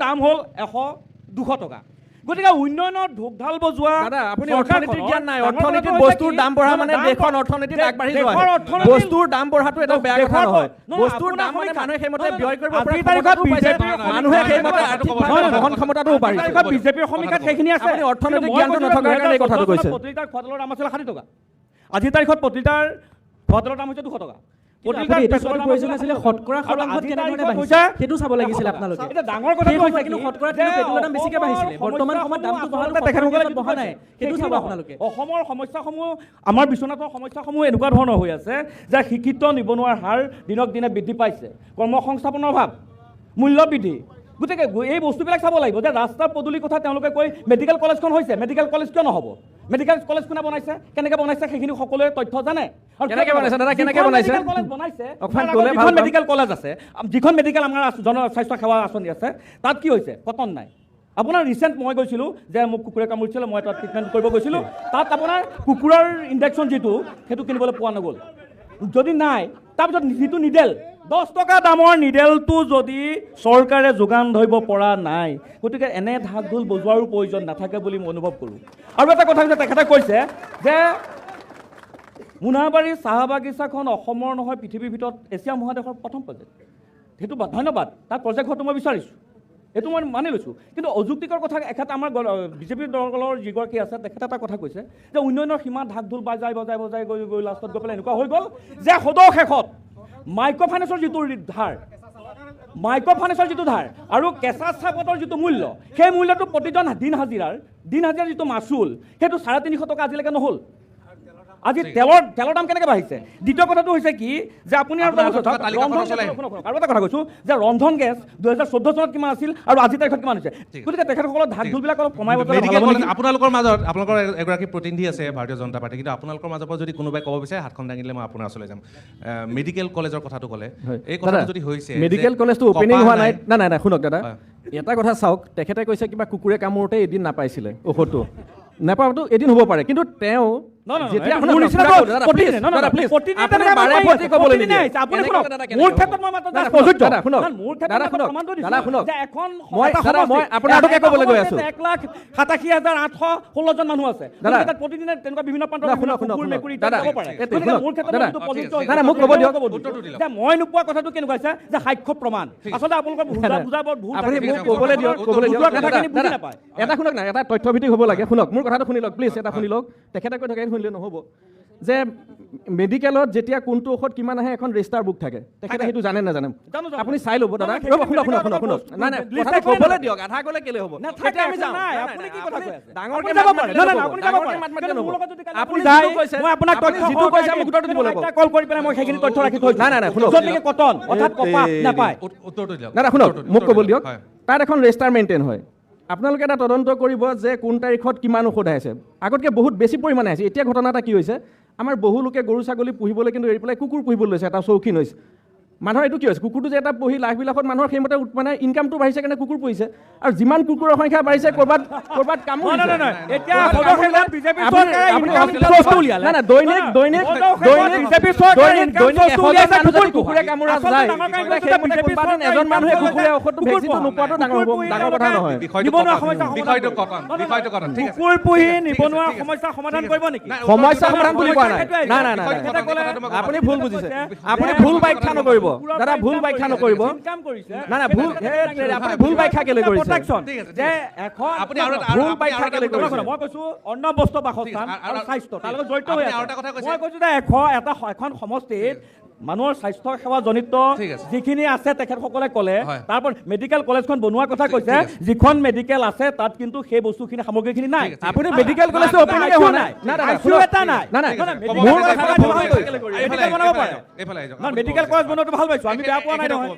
দাম হ'ল 100-200 টকা গতিকে উন্নয়নৰ ঢোকঢাল বজোৱা আপুনি অৰ্থনৈতিক জ্ঞান নাই অৰ্থনীতিত বস্তুৰ দাম বঢ়া মানে দেশখন অৰ্থনীতিত আগবাঢ়ি যোৱা বস্তুৰ দাম বঢ়াটো এটা বেয়া কথা নহয় বস্তুৰ দাম মানে মানুহে সেইমতে ব্যয় কৰিব মানুহে সেইমতে আৰ্থিকভাৱে বহন ক্ষমতাটোও বাঢ়িছে বিজেপিৰ সমীক্ষাত সেইখিনি আছে আপুনি অৰ্থনৈতিক জ্ঞানটো নথকাৰ কাৰণে এই কথাটো কৈছে প্ৰতি লিটাৰ খোৱা তেলৰ দাম আছিল 60 টকা আজিৰ তাৰিখত প্ৰতি লিটাৰ খোৱা তেলৰ দাম হৈছে 200 টকা সেইটো চাব লাগিছিল আপোনালোকে এটা ডাঙৰ কথা কৈছে কিন্তু শতকৰা পেট্ৰলৰ দাম বেছিকৈ বাঢ়িছিলে বৰ্তমান সময়ত দামটো বঢ়া নাই সেইটো চাব আপোনালোকে অসমৰ সমস্যাসমূহ আমাৰ বিশ্বনাথৰ সমস্যাসমূহ এনেকুৱা ধৰণৰ হৈ আছে যে শিক্ষিত নিবনুৱাৰ হাৰ দিনক দিনে বৃদ্ধি পাইছে কৰ্মসংস্থাপনৰ অভাৱ মূল্য বৃদ্ধি গতিকে এই বস্তুবিলাক চাব লাগিব যে ৰাস্তাৰ পদূলিৰ কথা তেওঁলোকে কৈ মেডিকেল কলেজখন হৈছে মেডিকেল কলেজ কিয় নহ'ব মেডিকেল কলেজ কোনে বনাইছে কেনেকৈ বনাইছে সেইখিনি সকলোৱে তথ্য জানে কেনেকৈ বনাইছে দাদা কেনেকৈ বনাইছে কলেজ বনাইছে যিখন মেডিকেল কলেজ আছে যিখন মেডিকেল আমাৰ জনস্বাস্থ্য সেৱা আঁচনি আছে তাত কি হৈছে কটন নাই আপোনাৰ ৰিচেণ্ট মই গৈছিলোঁ যে মোক কুকুৰে কামুৰিছিলে মই তাত ট্ৰিটমেণ্ট কৰিব গৈছিলোঁ তাত আপোনাৰ কুকুৰৰ ইনজেকশ্যন যিটো সেইটো কিনিবলৈ পোৱা নগ'ল যদি নাই তাৰপিছত যিটো নিডেল 10 টকা দামৰ নিডেলটো যদি চৰকাৰে যোগান ধৰিব পৰা নাই গতিকে এনে ঢাক ঢোল বজোৱাৰো প্ৰয়োজন নাথাকে বুলি মই অনুভৱ কৰোঁ আৰু এটা কথা তেখেতে কৈছে যে মোনাবাৰী চাহ বাগিচাখন অসমৰ নহয় পৃথিৱীৰ ভিতৰত এছিয়া মহাদেশৰ প্ৰথম প্ৰজেক্ট সেইটো ধন্যবাদ তাৰ প্ৰজেক্ট হোৱাটো মই বিচাৰিছোঁ এইটো মই মানি লৈছোঁ কিন্তু অযুক্তিকৰ কথা এখেত আমাৰ বিজেপিৰ দলৰ যিগৰাকী আছে তেখেতে এটা কথা কৈছে যে উন্নয়নৰ সীমা ঢাক ঢোল বজাই গৈ লাষ্টত গৈ পেলাই এনেকুৱা হৈ গ'ল যে সদৌ শেষত মাইক্ৰ' ফাইনেন্সৰ যিটো ধাৰ আৰু কেঁচা চাহপাতৰ যিটো মূল্য সেই মূল্যটো প্ৰতিজন দিন হাজিৰাৰ যিটো মাচুল সেইটো 350 টকা আজিলৈকে নহ'ল আজি তেলৰ দাম কেনেকৈ বাঢ়িছে দ্বিতীয় কথাটো হৈছে কি যে আপুনি আৰু এটা কথা কৈছোঁ যে ৰন্ধন গেছ 2014 চনত কিমান আছিল আৰু আজি তাৰিখত কিমান হৈছে গতিকে তেখেতসকলৰ ঢাক ঢোলবিলাক অলপ কমাই আপোনালোকৰ মাজত আপোনালোকৰ এগৰাকী প্ৰতিনিধি আছে ভাৰতীয় জনতা পাৰ্টি কিন্তু আপোনালোকৰ মাজৰ পৰা যদি কোনোবাই ক'ব বিচাৰে হাতখন দাঙিলে মই আপোনাৰ ওচৰলৈ যাম মেডিকেল কলেজৰ কথাটো ক'লে এই কথাটো যদি হৈছে মেডিকেল কলেজটো অপেনিং হোৱা নাই নাই শুনক দাদা এটা কথা চাওক তেখেতে কৈছে কিবা কুকুৰে কামোৰোতে এদিন নাপাইছিলে ঔষধটো নাপাওঁতো এদিন হ'ব পাৰে কিন্তু তেওঁ মই নোপোৱা কথাটো কেনেকুৱা হৈছে যে সাক্ষ্য প্ৰমাণ আচলতে আপোনালোকৰ এটা শুনক না এটা তথ্যভিত্তিক হ'ব লাগে শুনক মোৰ কথাটো শুনি লওক প্লিজ এটা শুনি লওক তেখেতে কৈ থাকে শুনিলে নহ'ব যে মেডিকেলত যেতিয়া কোনটো ঔষধ কিমান আহে এখন ৰেজিষ্টাৰ বুক থাকে তেখেতে সেইটো জানে নাজানে আপুনি চাই ল'ব দাদা শুনক নাই কথাটো ক'বলৈ দিয়ক আধা ক'লে কেলে হ'ব এতিয়া আমি যাওঁ ডাঙৰকৈ আপুনি মই আপোনাক যিটো কৈছে মোক উত্তৰটো দিব লাগিব কল কৰি পেলাই মই সেইখিনি তথ্য ৰাখি থৈছোঁ নাই শুনক কটন অৰ্থাৎ কপাহ নাপায় উত্তৰটো দিয়ক দাদা শুনক মোক ক'বলৈ দিয়ক তাত এখন ৰেজিষ্টাৰ মেইনটেইন হয় আপোনালোকে এটা তদন্ত কৰিব যে কোন তাৰিখত কিমান ঔষধ আহিছে আগতকৈ বহুত বেছি পৰিমাণে আহিছে এতিয়া ঘটনা এটা কি হৈছে আমাৰ বহু লোকে গৰু ছাগলী পুহিবলৈ কিন্তু এৰি পেলাই কুকুৰ পুহিবলৈ লৈছে এটা চৌখিন হৈছে মানুহৰ এইটো কি হৈছে কুকুৰটো যে এটা পুহি লাখবিলাকত মানুহৰ সেইমতে মানে ইনকামটো বাঢ়িছে কাৰণে কুকুৰ পুহিছে আৰু যিমান কুকুৰৰ সংখ্যা বাঢ়িছে ক'ৰবাত কুকুৰে কামোৰা যায় এজন মানুহে কুকুৰে ঔষধটো ভেকচিনটো নোপোৱাটো ডাঙৰ কথা নহয় কুকুৰ পুহি নিবনুৱা সমস্যা সমাধান কৰিব নেকি সমস্যা সমাধান বুলি কোৱা নাই আপুনি ভুল বুজিছে আপুনি ভুল ব্যাখ্যা নকৰিব দাদা ভুল ব্যাখ্যা নকৰিব না ভুল আপুনি ভুল ব্যাখ্যা কেলে কৰিছে যে এখন আপুনি ভুল ব্যাখ্যা কেলে কৰিছে মই কৈছোঁ অন্ন বস্ত্ৰ বাসস্থান আৰু স্বাস্থ্য তাৰ লগত জড়িত হৈ আছে মই কৈছোঁ যে এখন সমষ্টিত মানুহৰ স্বাস্থ্য সেৱা জনিত যিখিনি আছে তেখেতসকলে ক'লে তাৰপৰা মেডিকেল কলেজখন বনোৱাৰ কথা কৈছে যিখন মেডিকেল আছে তাত কিন্তু সেই বস্তুখিনি সামগ্ৰীখিনি নাই আপুনি মেডিকেল কলেজটো অপেনিং হোৱা নাই মেডিকেল কলেজ বনোৱাটো ভাল পাইছোঁ আমি বেয়া পোৱা নাই নহয়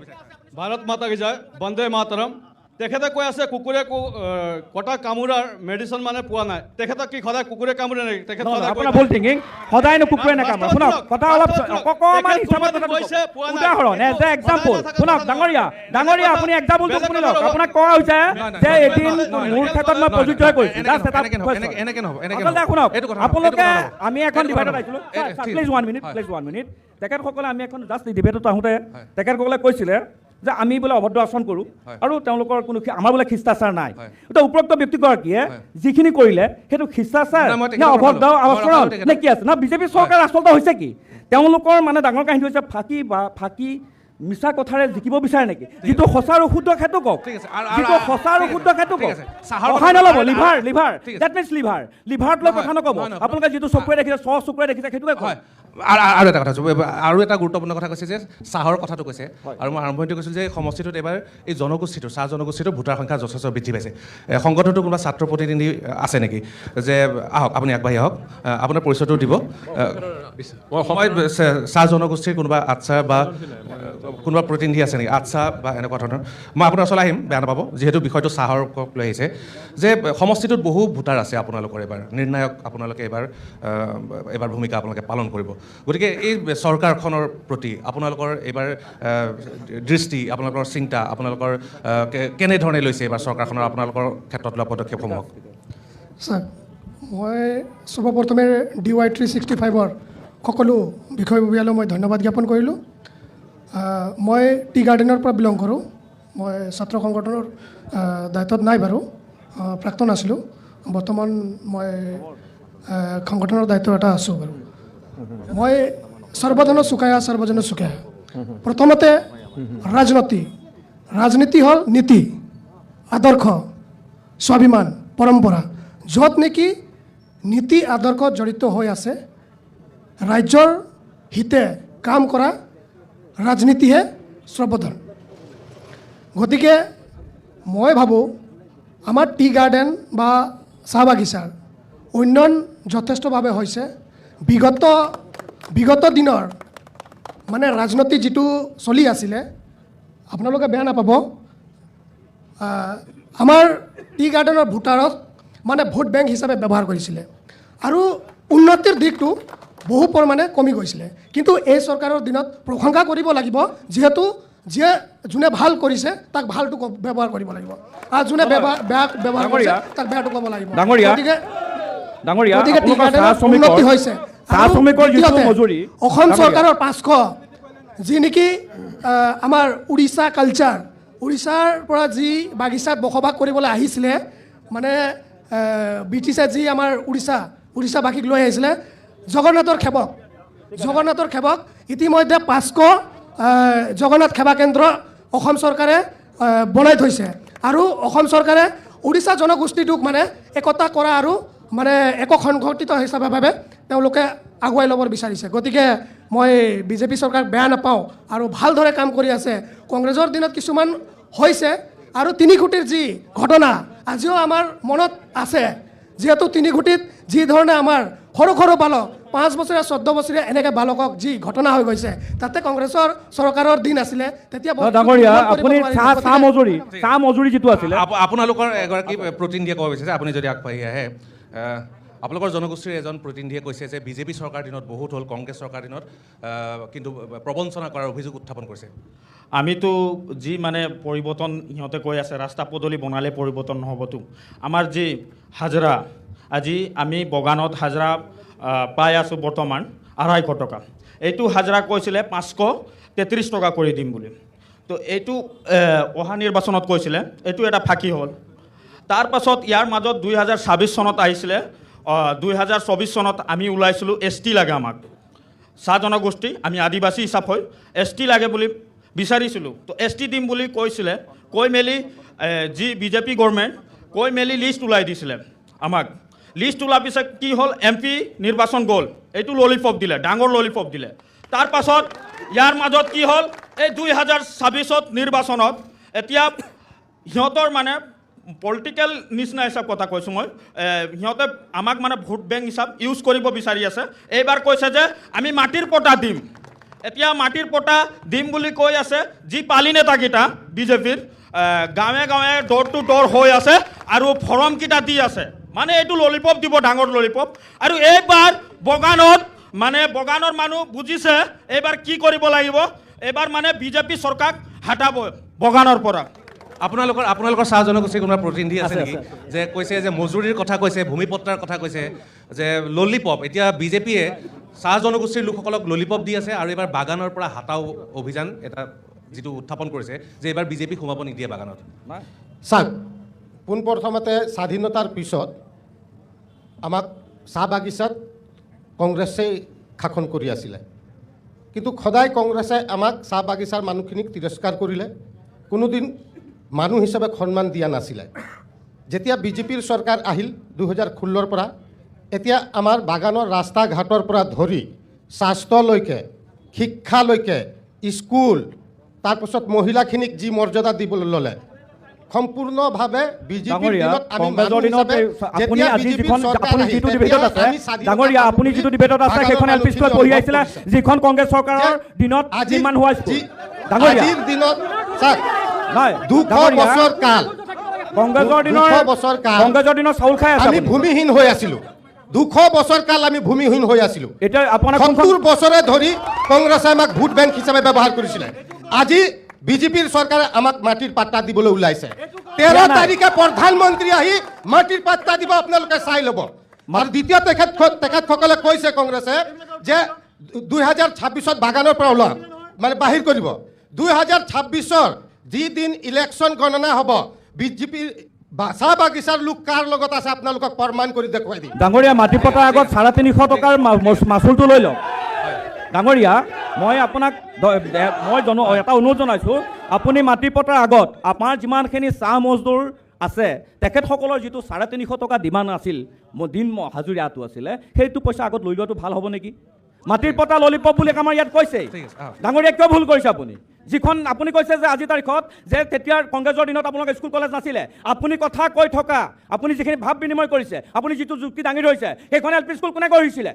ভাৰত মাতা কি জয় বন্দে মাতৰম তেখেতে কৈ আছে কুকুৰে কটা কামোৰাৰ মেডিচিন মানে পোৱা নাই তেখেতক কি সদায় কুকুৰে কামোৰে নেকি তেখেত আপোনাৰ ভুল থিংকিং সদায়নো কুকুৰে নাকামোৰে শুনক কথা অলপ অকণমান হিচাপত উদাহৰণ এজ এ এক্সাম্পল শুনক ডাঙৰীয়া আপুনি এক্সাম্পলটো শুনি লওক আপোনাক কোৱা হৈছে যে এদিন মোৰ ক্ষেত্ৰত মই প্ৰযোজ্য হৈ কৰিছোঁ জাষ্ট এটা শুনক আপোনালোকে আমি এখন ডিবেটত আহিছিলোঁ প্লিজ 1 মিনিট তেখেতসকলে আমি এখন জাষ্ট ডিবেটত আহোঁতে তেখেতসকলে কৈছিলে যে আমি বোলে অভদ্ৰ আচৰণ কৰোঁ হয়। আৰু তেওঁলোকৰ কোনো আমাৰ বোলে শিষ্টাচাৰ নাই হয়। এতিয়া উপৰোক্ত ব্যক্তিগৰাকীয়ে যিখিনি কৰিলে সেইটো শিষ্টাচাৰ নাই, মই নে তেখেতৰ অভদ্ৰ কথা- আচৰণ মই তেখেতৰ- নে কি আছে না বিজেপি চৰকাৰ আচলতে হৈছে কি তেওঁলোকৰ মানে ডাঙৰ কাহিনী হৈছে ফাঁকি মিছা কথাৰে জিকিব বিচাৰে নেকি যিটো সঁচা আৰু শুদ্ধ সেইটো কওক ঠিক আছে। যিটো সঁচা আৰু শুদ্ধ সেইটো ঠিক কওক আছে। চাহৰ সহায় কথা- নল'ব আৰু- লিভাৰ ঠিক আছে। ডেট মিনছ লিভাৰত লৈ কথা নক'ব নহয়, নহয়। আপোনালোকে যিটো চকুৰে দেখিছে চকুৰে দেখিছে সেইটোকে কয় হয় আৰু এটা কথা আৰু এটা গুৰুত্বপূৰ্ণ কথা কৈছে যে চাহৰ কথাটো কৈছে আৰু মই আৰম্ভণিতে কৈছিলোঁ যে সমষ্টিটোত এবাৰ এই জনগোষ্ঠীটো চাহ জনগোষ্ঠীটোৰ ভোটাৰ সংখ্যা যথেষ্ট বৃদ্ধি পাইছে সংগঠনটো কোনোবা ছাত্ৰ প্ৰতিনিধি আছে নেকি যে আহক আপুনি আগবাঢ়ি আহক আপোনাৰ পৰিচয়টো দিব মই চাহ জনগোষ্ঠীৰ কোনোবা আচ্ছা বা কোনোবা প্ৰতিনিধি আছে নেকি আচ্ছা বা এনেকুৱা ধৰণৰ মই আপোনাৰ ওচৰলৈ আহিম বেয়া নাপাব যিহেতু বিষয়টো চাহৰ লৈ আহিছে যে সমষ্টিটোত বহু ভোটাৰ আছে আপোনালোকৰ এবাৰ নিৰ্ণায়ক আপোনালোকে এবাৰ ভূমিকা আপোনালোকে পালন কৰিব গতিকে এই চৰকাৰখনৰ প্ৰতি আপোনালোকৰ এইবাৰ দৃষ্টি আপোনালোকৰ চিন্তা আপোনালোকৰ কেনেধৰণে লৈছে এইবাৰ চৰকাৰখনৰ আপোনালোকৰ ক্ষেত্ৰত লোৱা পদক্ষেপসমূহক ছাৰ মই সৰ্বপ্ৰথমে DY 365 সকলো বিষয়ববীয়ালৈ মই ধন্যবাদ জ্ঞাপন কৰিলোঁ মই টি গাৰ্ডেনৰ পৰা বিলং কৰোঁ মই ছাত্ৰ সংগঠনৰ দায়িত্বত নাই বাৰু প্ৰাক্তন আছিলোঁ বৰ্তমান মই সংগঠনৰ দায়িত্ব এটা আছোঁ বাৰু মই সৰ্বধন চুকায়া সৰ্বজন চুকায়া প্ৰথমতে ৰাজনীতি হ'ল নীতি আদৰ্শ স্বাভিমান পৰম্পৰা য'ত নেকি নীতি আদৰ্শ জড়িত হৈ আছে ৰাজ্যৰ হিতে কাম কৰা ৰাজনীতিহে সৰ্বধন গতিকে মই ভাবোঁ আমাৰ টি গাৰ্ডেন বা চাহ বাগিচাৰ উন্নয়ন যথেষ্টভাৱে হৈছে বিগত দিনৰ মানে ৰাজনীতি যিটো চলি আছিলে আপোনালোকে বেয়া নাপাব আমাৰ টি গাৰ্ডেনৰ ভোটাৰক মানে ভোট বেংক হিচাপে ব্যৱহাৰ কৰিছিলে আৰু উন্নতিৰ দিশটো বহু পৰিমাণে কমি গৈছিলে কিন্তু এই চৰকাৰৰ দিনত প্ৰশংসা কৰিব লাগিব যিহেতু যোনে ভাল কৰিছে তাক ভালটো ব্যৱহাৰ কৰিব লাগিব আৰু যোনে বেয়া ব্যৱহাৰ কৰিছে তাক বেয়াটো ক'ব লাগিব গতিকে টি গাৰ্ডেনৰ উন্নতি হৈছে অসম চৰকাৰৰ 500 যি নেকি আমাৰ উৰিষ্যা কালচাৰ উৰিষ্যাৰ পৰা যি বাগিচাত বসবাস কৰিবলৈ আহিছিলে মানে ব্ৰিটিছে যি আমাৰ উৰিষ্যাবাসীক লৈ আহিছিলে জগন্নাথৰ সেৱক ইতিমধ্যে 500 জগন্নাথ সেৱা কেন্দ্ৰ অসম চৰকাৰে বনাই থৈছে আৰু অসম চৰকাৰে উৰিষ্যা জনগোষ্ঠীটোক মানে একতা কৰা আৰু মানে একক সংগঠিত হিচাপে ভাবে তেওঁলোকে আগুৱাই ল'ব বিচাৰিছে গতিকে মই বিজেপি চৰকাৰ বেয়া নাপাওঁ আৰু ভালদৰে কাম কৰি আছে কংগ্ৰেছৰ দিনত কিছুমান হৈছে আৰু তিনিখুটিৰ যি ঘটনা আজিও আমাৰ মনত আছে যিহেতু তিনিখুটিত যি ধৰণে আমাৰ সৰু বালক 5 বছৰীয়া 14 বছৰীয়া এনেকৈ বালকক যি ঘটনা হৈ গৈছে তাতে কংগ্ৰেছৰ চৰকাৰৰ দিন আছিলে তেতিয়া ডাঙৰীয়া আপুনি চাহ মজুৰি যিটো আছিলে আপোনালোকৰ এগৰাকী প্ৰতিনিধিয়ে ক'ব বিচাৰিছে আপুনি যদি আগবাঢ়ি আহে আপোনালোকৰ জনগোষ্ঠীৰ এজন প্ৰতিনিধিয়ে কৈছে যে বিজেপি চৰকাৰ দিনত বহুত হ'ল কংগ্ৰেছ চৰকাৰ দিনত কিন্তু প্ৰবঞ্চনা কৰাৰ অভিযোগ উত্থাপন কৰিছে আমিতো যি মানে পৰিৱৰ্তন সিহঁতে কৈ আছে ৰাস্তা পদূলি বনালে পৰিৱৰ্তন নহ'বতো আমাৰ যি হাজৰা আজি আমি বগানত হাজৰা পাই আছোঁ বৰ্তমান 250 টকা এইটো হাজৰা কৈছিলে 533 টকা কৰি দিম বুলি তো এইটো অহা নিৰ্বাচনত কৈছিলে এইটো এটা ফাঁকি হ'ল তাৰ পাছত ইয়াৰ মাজত 2026 চনত আহিছিলে 2024 চনত আমি ওলাইছিলোঁ ST লাগে আমাক চাহ জনগোষ্ঠী আমি আদিবাসী হিচাপ হৈ ST লাগে বুলি বিচাৰিছিলোঁ তো ST দিম বুলি কৈছিলে কৈ মেলি যি বিজেপি গভৰ্ণমেণ্ট কৈ মেলি লিষ্ট ওলাই দিছিলে আমাক লিষ্ট ওলাৰ পিছত কি হ'ল MP নিৰ্বাচন গ'ল এইটো ললিপপ দিলে ডাঙৰ ললিপপ দিলে তাৰ পাছত ইয়াৰ মাজত কি হ'ল এই 2026ত নিৰ্বাচনত এতিয়া সিহঁতৰ মানে পলিটিকেল নিচিনা হিচাপ কথা কৈছোঁ মই সিহঁতে আমাক মানে ভোট বেংক হিচাপ ইউজ কৰিব বিচাৰি আছে এইবাৰ কৈছে যে আমি মাটিৰ পটা দিম এতিয়া মাটিৰ পটা দিম বুলি কৈ আছে যি পালি নেতাকেইটা বিজেপিৰ গাঁৱে ডোৰ টু ডোৰ হৈ আছে আৰু ফৰ্মকেইটা দি আছে মানে এইটো ললিপপ দিব ডাঙৰ ললিপপ আৰু এইবাৰ বগানৰ মানুহ বুজিছে এইবাৰ কি কৰিব লাগিব এইবাৰ মানে বিজেপি চৰকাৰক হটাব বগানৰ পৰা আপোনালোকৰ চাহ জনগোষ্ঠীৰ কোনোবা প্ৰতিনিধি আছে নেকি যে কৈছে যে মজুৰিৰ কথা কৈছে ভূমিপট্টাৰ কথা কৈছে যে ললিপপ এতিয়া বিজেপিয়ে চাহ জনগোষ্ঠীৰ লোকসকলক ললিপপ দি আছে আৰু এইবাৰ বাগানৰ পৰা হাটাও অভিযান এটা যিটো উত্থাপন কৰিছে যে এইবাৰ বিজেপি সোমাব নিদিয়ে বাগানত? চাওক, পোনপ্ৰথমতে স্বাধীনতাৰ পিছত আমাক চাহ বাগিচাত কংগ্ৰেছেই শাসন কৰি আছিলে, কিন্তু সদায় কংগ্ৰেছে আমাক চাহ বাগিচাৰ মানুহখিনিক তিৰস্কাৰ কৰিলে, কোনোদিন মানুহ হিচাপে সন্মান দিয়া নাছিলে। যেতিয়া বিজেপিৰ চৰকাৰ আহিল 2016 পৰা, এতিয়া আমাৰ বাগানৰ ৰাস্তা ঘাটৰ পৰা ধৰি স্বাস্থ্যলৈকে, শিক্ষালৈকে, স্কুল, তাৰপিছত মহিলাখিনিক যি মৰ্যাদা দিবলৈ ল'লে, সম্পূৰ্ণভাৱে বিজেপিৰ দিনত আমি মানুহ হিচাপে যেতিয়া বিজেপিৰ চৰকাৰ আহিল, তেতিয়া আমি ডাঙৰীয়া আপুনি যিটো ডিবেটত আছে সেইখন এল পি স্কুলত পঢ়ি আহিছিলে, যিখন কংগ্ৰেছ চৰকাৰৰ দিনত নিৰ্মাণ হোৱা স্কুল। ডাঙৰীয়া আজিৰ দিনত চাওক, নহয় 200 বছৰ কাল, কংগ্ৰেছৰ দিনৰ 200 বছৰ কাল কংগ্ৰেছৰ দিনৰ চাউল খাই আছে আমি আপুনি। ভূমিহীন হৈ আছিলোঁ। 200 বছৰ কাল আমি ভূমিহীন হৈ আছিলোঁ। এতিয়া আপোনাৰ 70 বছৰে ধৰি কংগ্ৰেছে আমাক ভোট বেংক হিচাপে ব্যৱহাৰ কৰিছিলে। আজি বিজেপিৰ চৰকাৰে আমাক মাটিৰ পাট্টা দিবলৈ ওলাইছে। 13 তাৰিখে প্ৰধানমন্ত্ৰী আহি মাটিৰ পাট্টা দিব, আপোনালোকে চাই ল'ব। আৰু দ্বিতীয় তেখেতসকলে কৈছে কংগ্ৰেছে যে 2026 বাগানৰ পৰা ওলোৱা মানে বাহিৰ কৰিব। 2026 যি দিন ইলেকশ্যন গণনা হ'ব, বিজেপিৰ চাহ বাগিচাৰ লোক কাৰ লগত আছে আপোনালোকক প্ৰমাণ কৰি দেখুৱাই দিম। ডাঙৰীয়া মাটি পটাৰ আগত 350 টকাৰ মাচুলটো লৈ লওক। ডাঙৰীয়া মই আপোনাক এটা অনুৰোধ জনাইছোঁ, আপুনি মাটি পটাৰ আগত আমাৰ যিমানখিনি চাহ মজদুৰ আছে তেখেতসকলৰ যিটো 350 টকা ডিমাণ্ড আছিল, দিন হাজুৰীয়াটো আছিলে, সেইটো পইচা আগত লৈ লোৱাটো ভাল হ'ব নেকি? মাটিৰ পটা ললিপপ বুলি আমাৰ ইয়াত কৈছে। ডাঙৰীয়া কিয় ভুল কৰিছে আপুনি? যিখন আপুনি কৈছে যে আজিৰ তাৰিখত যে তেতিয়া কংগ্ৰেছৰ দিনত আপোনালোকৰ স্কুল কলেজ নাছিলে, আপুনি কথা কৈ থকা, আপুনি যিখিনি ভাৱ বিনিময় কৰিছে, আপুনি যিটো যুক্তি দাঙি ধৰিছে, সেইখন এল পি স্কুল কোনে গঢ়িছিলে?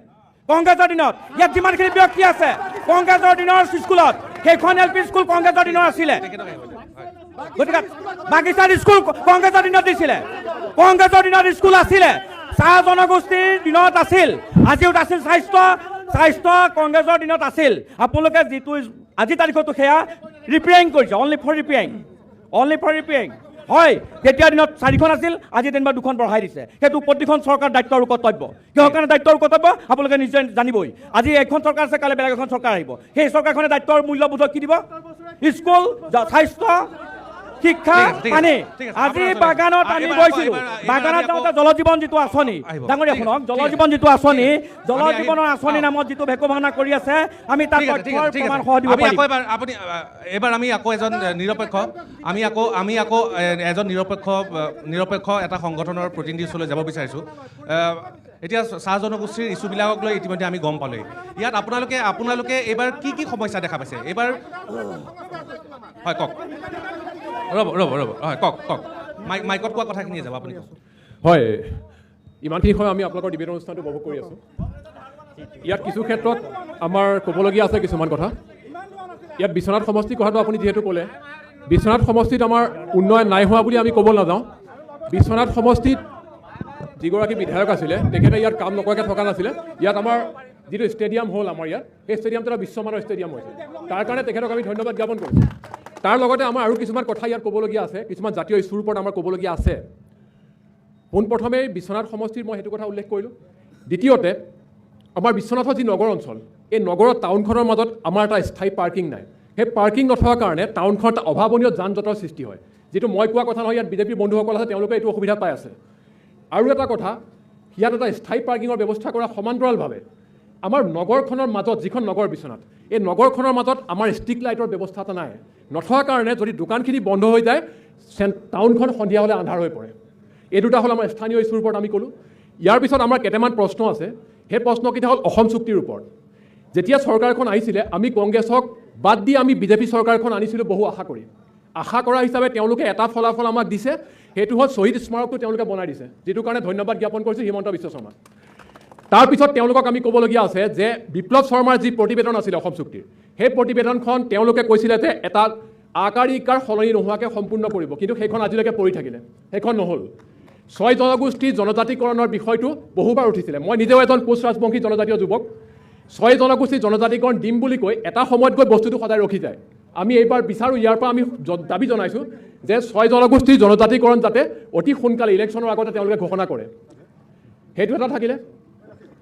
কংগ্ৰেছৰ দিনত। ইয়াত যিমানখিনি ব্যক্তি আছে কংগ্ৰেছৰ দিনৰ স্কুলত, সেইখন এল পি স্কুল কংগ্ৰেছৰ দিনৰ আছিলে। গতিকে বাগিচাৰ স্কুল কংগ্ৰেছৰ দিনত দিছিলে, কংগ্ৰেছৰ দিনত স্কুল আছিলে, চাহ জনগোষ্ঠীৰ দিনত আছিল, আজিও আছিল। স্বাস্থ্য কংগ্ৰেছৰ দিনত আছিল। আপোনালোকে যিটো আজি তাৰিখতো সেয়া ৰিপেয়াৰিং কৰিছে, অনলি ফৰ ৰিপেয়াৰিং হয়। তেতিয়া দিনত 4খন আছিল, আজি যেনিবা 2খন বঢ়াই দিছে। সেইটো প্ৰতিখন চৰকাৰ দায়িত্ব আৰু কৰ্তব্য। কিহৰ কাৰণে দায়িত্ব আৰু কৰ্তব্য আপোনালোকে নিজে জানিবই। আজি এখন চৰকাৰ আছে, কালি বেলেগ এখন চৰকাৰ আহিব, সেই চৰকাৰখনে দায়িত্বৰ মূল্যবোধক কি দিব? স্কুল, স্বাস্থ্য, শিক্ষা, পানী। আজি বাগানত আমি গৈছিলোঁ, বাগানত যাওঁতে জলজীৱন যিটো আঁচনি, ডাঙৰীয়া শুনক, জলজীৱন যিটো আঁচনি, জলজীৱনৰ আঁচনি নামত যিটো ভেকু ভাওনা কৰি আছে, আমি তাত প্ৰমাণ সহ দিব পাৰিম। আপুনি এইবাৰ আমি আকৌ এজন নিৰপেক্ষ নিৰপেক্ষ এটা সংগঠনৰ প্ৰতিনিধিৰ ওচৰলৈ যাব বিচাৰিছোঁ। এতিয়া চাহ জনগোষ্ঠীৰ ইছ্যুবিলাকক লৈ ইতিমধ্যে আমি গম পালোঁৱেই। ইয়াত আপোনালোকে এইবাৰ কি সমস্যা দেখা পাইছে এইবাৰ? হয় কওক, ৰ'ব হয় কওক মাইকত কোৱা কথাখিনিয়ে যাব আপুনি। হয়, ইমানখিনি সময় আমি আপোনালোকৰ ডিবেট অনুষ্ঠানটো উপভোগ কৰি আছোঁ। ইয়াত কিছু ক্ষেত্ৰত আমাৰ ক'বলগীয়া আছে কিছুমান কথা। ইয়াত বিশ্বনাথ সমষ্টিৰ কথাটো আপুনি যিহেতু ক'লে, বিশ্বনাথ সমষ্টিত আমাৰ উন্নয়ন নাই হোৱা বুলি আমি ক'ব নাযাওঁ। বিশ্বনাথ সমষ্টিত যিগৰাকী বিধায়ক আছিলে তেখেতে ইয়াত কাম নকৰাকৈ থকা নাছিলে। ইয়াত আমাৰ যিটো ষ্টেডিয়াম হ'ল আমাৰ ইয়াত, সেই ষ্টেডিয়ামটো এটা বিশ্বমানৰ ষ্টেডিয়াম হৈছে। তাৰ কাৰণে তেখেতক আমি ধন্যবাদ জ্ঞাপন কৰিছোঁ। তাৰ লগতে আমাৰ আৰু কিছুমান কথা ইয়াত ক'বলগীয়া আছে, কিছুমান জাতীয় ইছ্যুৰ ওপৰত আমাৰ ক'বলগীয়া আছে। পোনপ্ৰথমে বিশ্বনাথ সমষ্টিৰ মই সেইটো কথা উল্লেখ কৰিলোঁ। দ্বিতীয়তে আমাৰ বিশ্বনাথৰ যি নগৰ অঞ্চল, এই নগৰৰ টাউনখনৰ মাজত আমাৰ এটা স্থায়ী পাৰ্কিং নাই। সেই পাৰ্কিং নথকাৰ কাৰণে টাউনখনত এটা অভাৱনীয় যান জঁটৰ সৃষ্টি হয়, যিটো মই কোৱা কথা নহয়। ইয়াত বিজেপিৰ বন্ধুসকল আছে, তেওঁলোকে এইটো অসুবিধা পাই আছে। আৰু এটা কথা, ইয়াত এটা স্থায়ী পাৰ্কিঙৰ ব্যৱস্থা কৰা সমান্তৰালভাৱে আমাৰ নগৰখনৰ মাজত, যিখন নগৰ বিশ্বনাথ, এই নগৰখনৰ মাজত আমাৰ ষ্ট্ৰীট লাইটৰ ব্যৱস্থা এটা নাই। নথকাৰ কাৰণে যদি দোকানখিনি বন্ধ হৈ যায়, টাউনখন সন্ধিয়া হ'লে আন্ধাৰ হৈ পৰে। এই দুটা হ'ল আমাৰ স্থানীয় ইছ্যুৰ ওপৰত আমি ক'লোঁ। ইয়াৰ পিছত আমাৰ কেইটামান প্ৰশ্ন আছে। সেই প্ৰশ্নকেইটা হ'ল অসম চুক্তিৰ ওপৰত। যেতিয়া চৰকাৰখন আহিছিলে, আমি কংগ্ৰেছক বাদ দি আমি বিজেপি চৰকাৰখন আনিছিলোঁ বহু আশা কৰা হিচাপে তেওঁলোকে এটা ফলাফল আমাক দিছে, সেইটো হ'ল শ্বহীদ স্মাৰকটো তেওঁলোকে বনাই দিছে, যিটোৰ কাৰণে ধন্যবাদ জ্ঞাপন কৰিছোঁ হিমন্ত বিশ্ব শৰ্মাক। তাৰপিছত তেওঁলোকক আমি ক'বলগীয়া আছে যে বিপ্লৱ শৰ্মাৰ যি প্ৰতিবেদন আছিলে অসম চুক্তিৰ, সেই প্ৰতিবেদনখন তেওঁলোকে কৈছিলে যে এটা আকাৰ ইকাৰ সলনি নোহোৱাকৈ সম্পূৰ্ণ কৰিব, কিন্তু সেইখন আজিলৈকে পৰি থাকিলে, সেইখন নহ'ল। 6 জনগোষ্ঠীৰ জনজাতিকৰণৰ বিষয়টো বহুবাৰ উঠিছিলে। মই নিজেও এজন কোচ ৰাজবংশী জনজাতীয় যুৱক। 6 জনগোষ্ঠীৰ জনজাতিকৰণ দিম বুলি কৈ এটা সময়ত গৈ বস্তুটো সদায় ৰখি যায়। আমি এইবাৰ বিচাৰোঁ, ইয়াৰ পৰা আমি দাবী জনাইছোঁ যে 6 জনগোষ্ঠীৰ জনজাতিকৰণ যাতে অতি সোনকালে ইলেকশ্যনৰ আগতে তেওঁলোকে ঘোষণা কৰে। সেইটো এটা থাকিলে।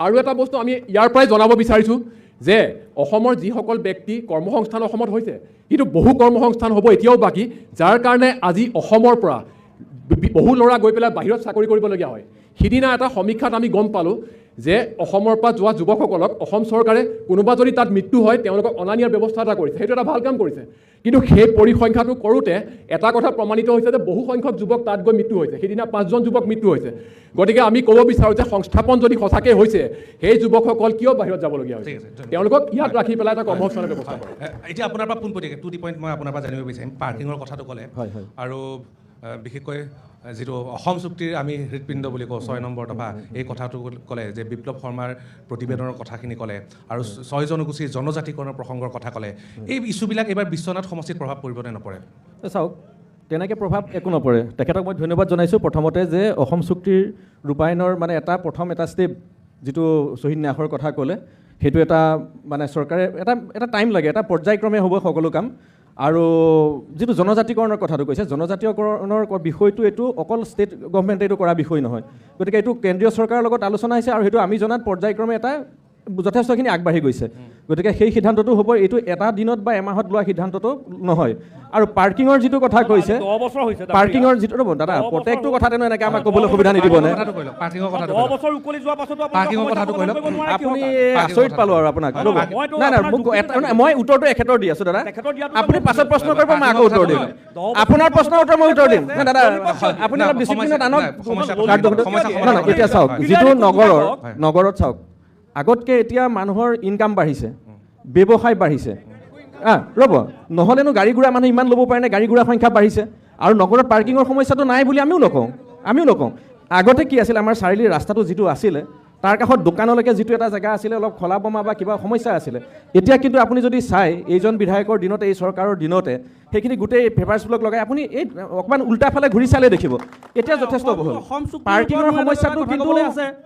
আৰু এটা বস্তু আমি ইয়াৰ পৰাই জনাব বিচাৰিছোঁ যে অসমৰ যিসকল ব্যক্তি কৰ্মসংস্থান অসমত হৈছে কিন্তু বহু কৰ্মসংস্থান হ'ব এতিয়াও বাকী, যাৰ কাৰণে আজি অসমৰ পৰা বহু ল'ৰা গৈ পেলাই বাহিৰত চাকৰি কৰিবলগীয়া হয়। সিদিনা এটা সমীক্ষাত আমি গম পালোঁ যে অসমৰ পৰা যোৱা যুৱকসকলক অসম চৰকাৰে কোনোবা যদি তাত মৃত্যু হয় তেওঁলোকক অনা নিয়াৰ ব্যৱস্থা এটা কৰিছে, সেইটো এটা ভাল কাম কৰিছে। কিন্তু সেই পৰিসংখ্যাটো কৰোঁতে এটা কথা প্ৰমাণিত হৈছে যে বহু সংখ্যক যুৱক তাত গৈ মৃত্যু হৈছে। সিদিনা 5জন যুৱক মৃত্যু হৈছে। গতিকে আমি ক'ব বিচাৰোঁ যে সংস্থাপন যদি সঁচাকৈ হৈছে, সেই যুৱকসকল কিয় বাহিৰত যাবলগীয়া হৈছে? তেওঁলোকক ইয়াত ৰাখি পেলাই এটা কৰ্মসংস্থাপনৰ ব্যৱস্থা কৰে। এতিয়া আপোনাৰ পৰা পোনপটীয়াকৈ 2 পইণ্ট মই আপোনাৰ পৰা জানিব বিচাৰিম। পাৰ্কিঙৰ কথাটো ক'লে আৰু বিশেষকৈ যিটো অসম চুক্তিৰ আমি হৃদপিণ্ড বুলি কওঁ 6 নম্বৰ দফা, এই কথাটো ক'লে যে বিপ্লৱ শৰ্মাৰ প্ৰতিবেদনৰ কথাখিনি ক'লে আৰু 6 জনগোষ্ঠীৰ জনজাতিকৰণৰ প্ৰসংগৰ কথা ক'লে। এই ইছ্যুবিলাক এইবাৰ বিশ্বনাথ সমষ্টিত প্ৰভাৱ পৰিব নে নপৰে? চাওক, তেনেকৈ প্ৰভাৱ একো নপৰে। তেখেতক মই ধন্যবাদ জনাইছোঁ প্ৰথমতে যে অসম চুক্তিৰ ৰূপায়ণৰ মানে প্ৰথম এটা ষ্টেপ যিটো শ্বহীদ ন্যাসৰ কথা ক'লে, সেইটো এটা মানে চৰকাৰে এটা টাইম লাগে, এটা পৰ্যায়ক্ৰমে হ'ব সকলো কাম। আৰু যিটো জনজাতিকৰণৰ কথাটো কৈছে, জনজাতীয়কৰণৰ বিষয়টো এইটো অকল ষ্টেট গভৰ্ণমেণ্টে এইটো কৰা বিষয় নহয়। গতিকে এইটো কেন্দ্ৰীয় চৰকাৰৰ লগত আলোচনা হৈছে আৰু সেইটো আমি জনাত পৰ্যায়ক্ৰমে এটা যথেষ্টখিনি আগবাঢ়ি গৈছে। গতিকে সেই সিদ্ধান্তটো হ'ব, এইটো এটা দিনত বা এমাহত লোৱা সিদ্ধান্তটো নহয়। আৰু পাৰ্কিঙৰ যিটো কথা কৈছে, পাৰ্কিঙৰ যিটো ৰ'ব দাদা, প্ৰত্যেকটো কথাতে এনেকৈ আমাক ক'বলৈ সুবিধা নিদিবনে? আপুনি আচৰিত পালোঁ আৰু আপোনাক। ৰ'ব, নাই মোক মই উত্তৰটো এখেতৰ দি আছোঁ দাদা। আপুনি পাছত প্ৰশ্ন কৰিব, মই আকৌ উত্তৰ দিম। আপোনাৰ প্ৰশ্নৰ উত্তৰ মই উত্তৰ দিম। নাই দাদা, আপুনি অলপ ডিচিপ্লিনত আনক। এতিয়া চাওক, যিটো নগৰত চাওক, আগতকৈ এতিয়া মানুহৰ ইনকাম বাঢ়িছে, ব্যৱসায় বাঢ়িছে। ৰ'ব, নহ'লেনো গাড়ী ঘোঁৰা মানুহ ইমান ল'ব পাৰে নে? গাড়ী ঘোঁৰাৰ সংখ্যা বাঢ়িছে আৰু নগৰত পাৰ্কিঙৰ সমস্যাটো নাই বুলি আমিও নকওঁ। আগতে কি আছিল, আমাৰ চাৰিআলিৰ ৰাস্তাটো যিটো আছিলে তাৰ কাষত দোকানলৈকে যিটো এটা জেগা আছিলে, অলপ খলা বমা বা কিবা সমস্যা আছিলে। এতিয়া কিন্তু আপুনি যদি চাই, এইজন বিধায়কৰ দিনতে, এই চৰকাৰৰ দিনতে সেইখিনি গোটেই পেপাৰ্ছবিলাক লগাই আপুনি এই অকণমান উল্টা ফালে ঘূৰি চালে দেখিব এতিয়া যথেষ্ট বহুল। পাৰ্কিঙৰ সমস্যাটো কিন্তু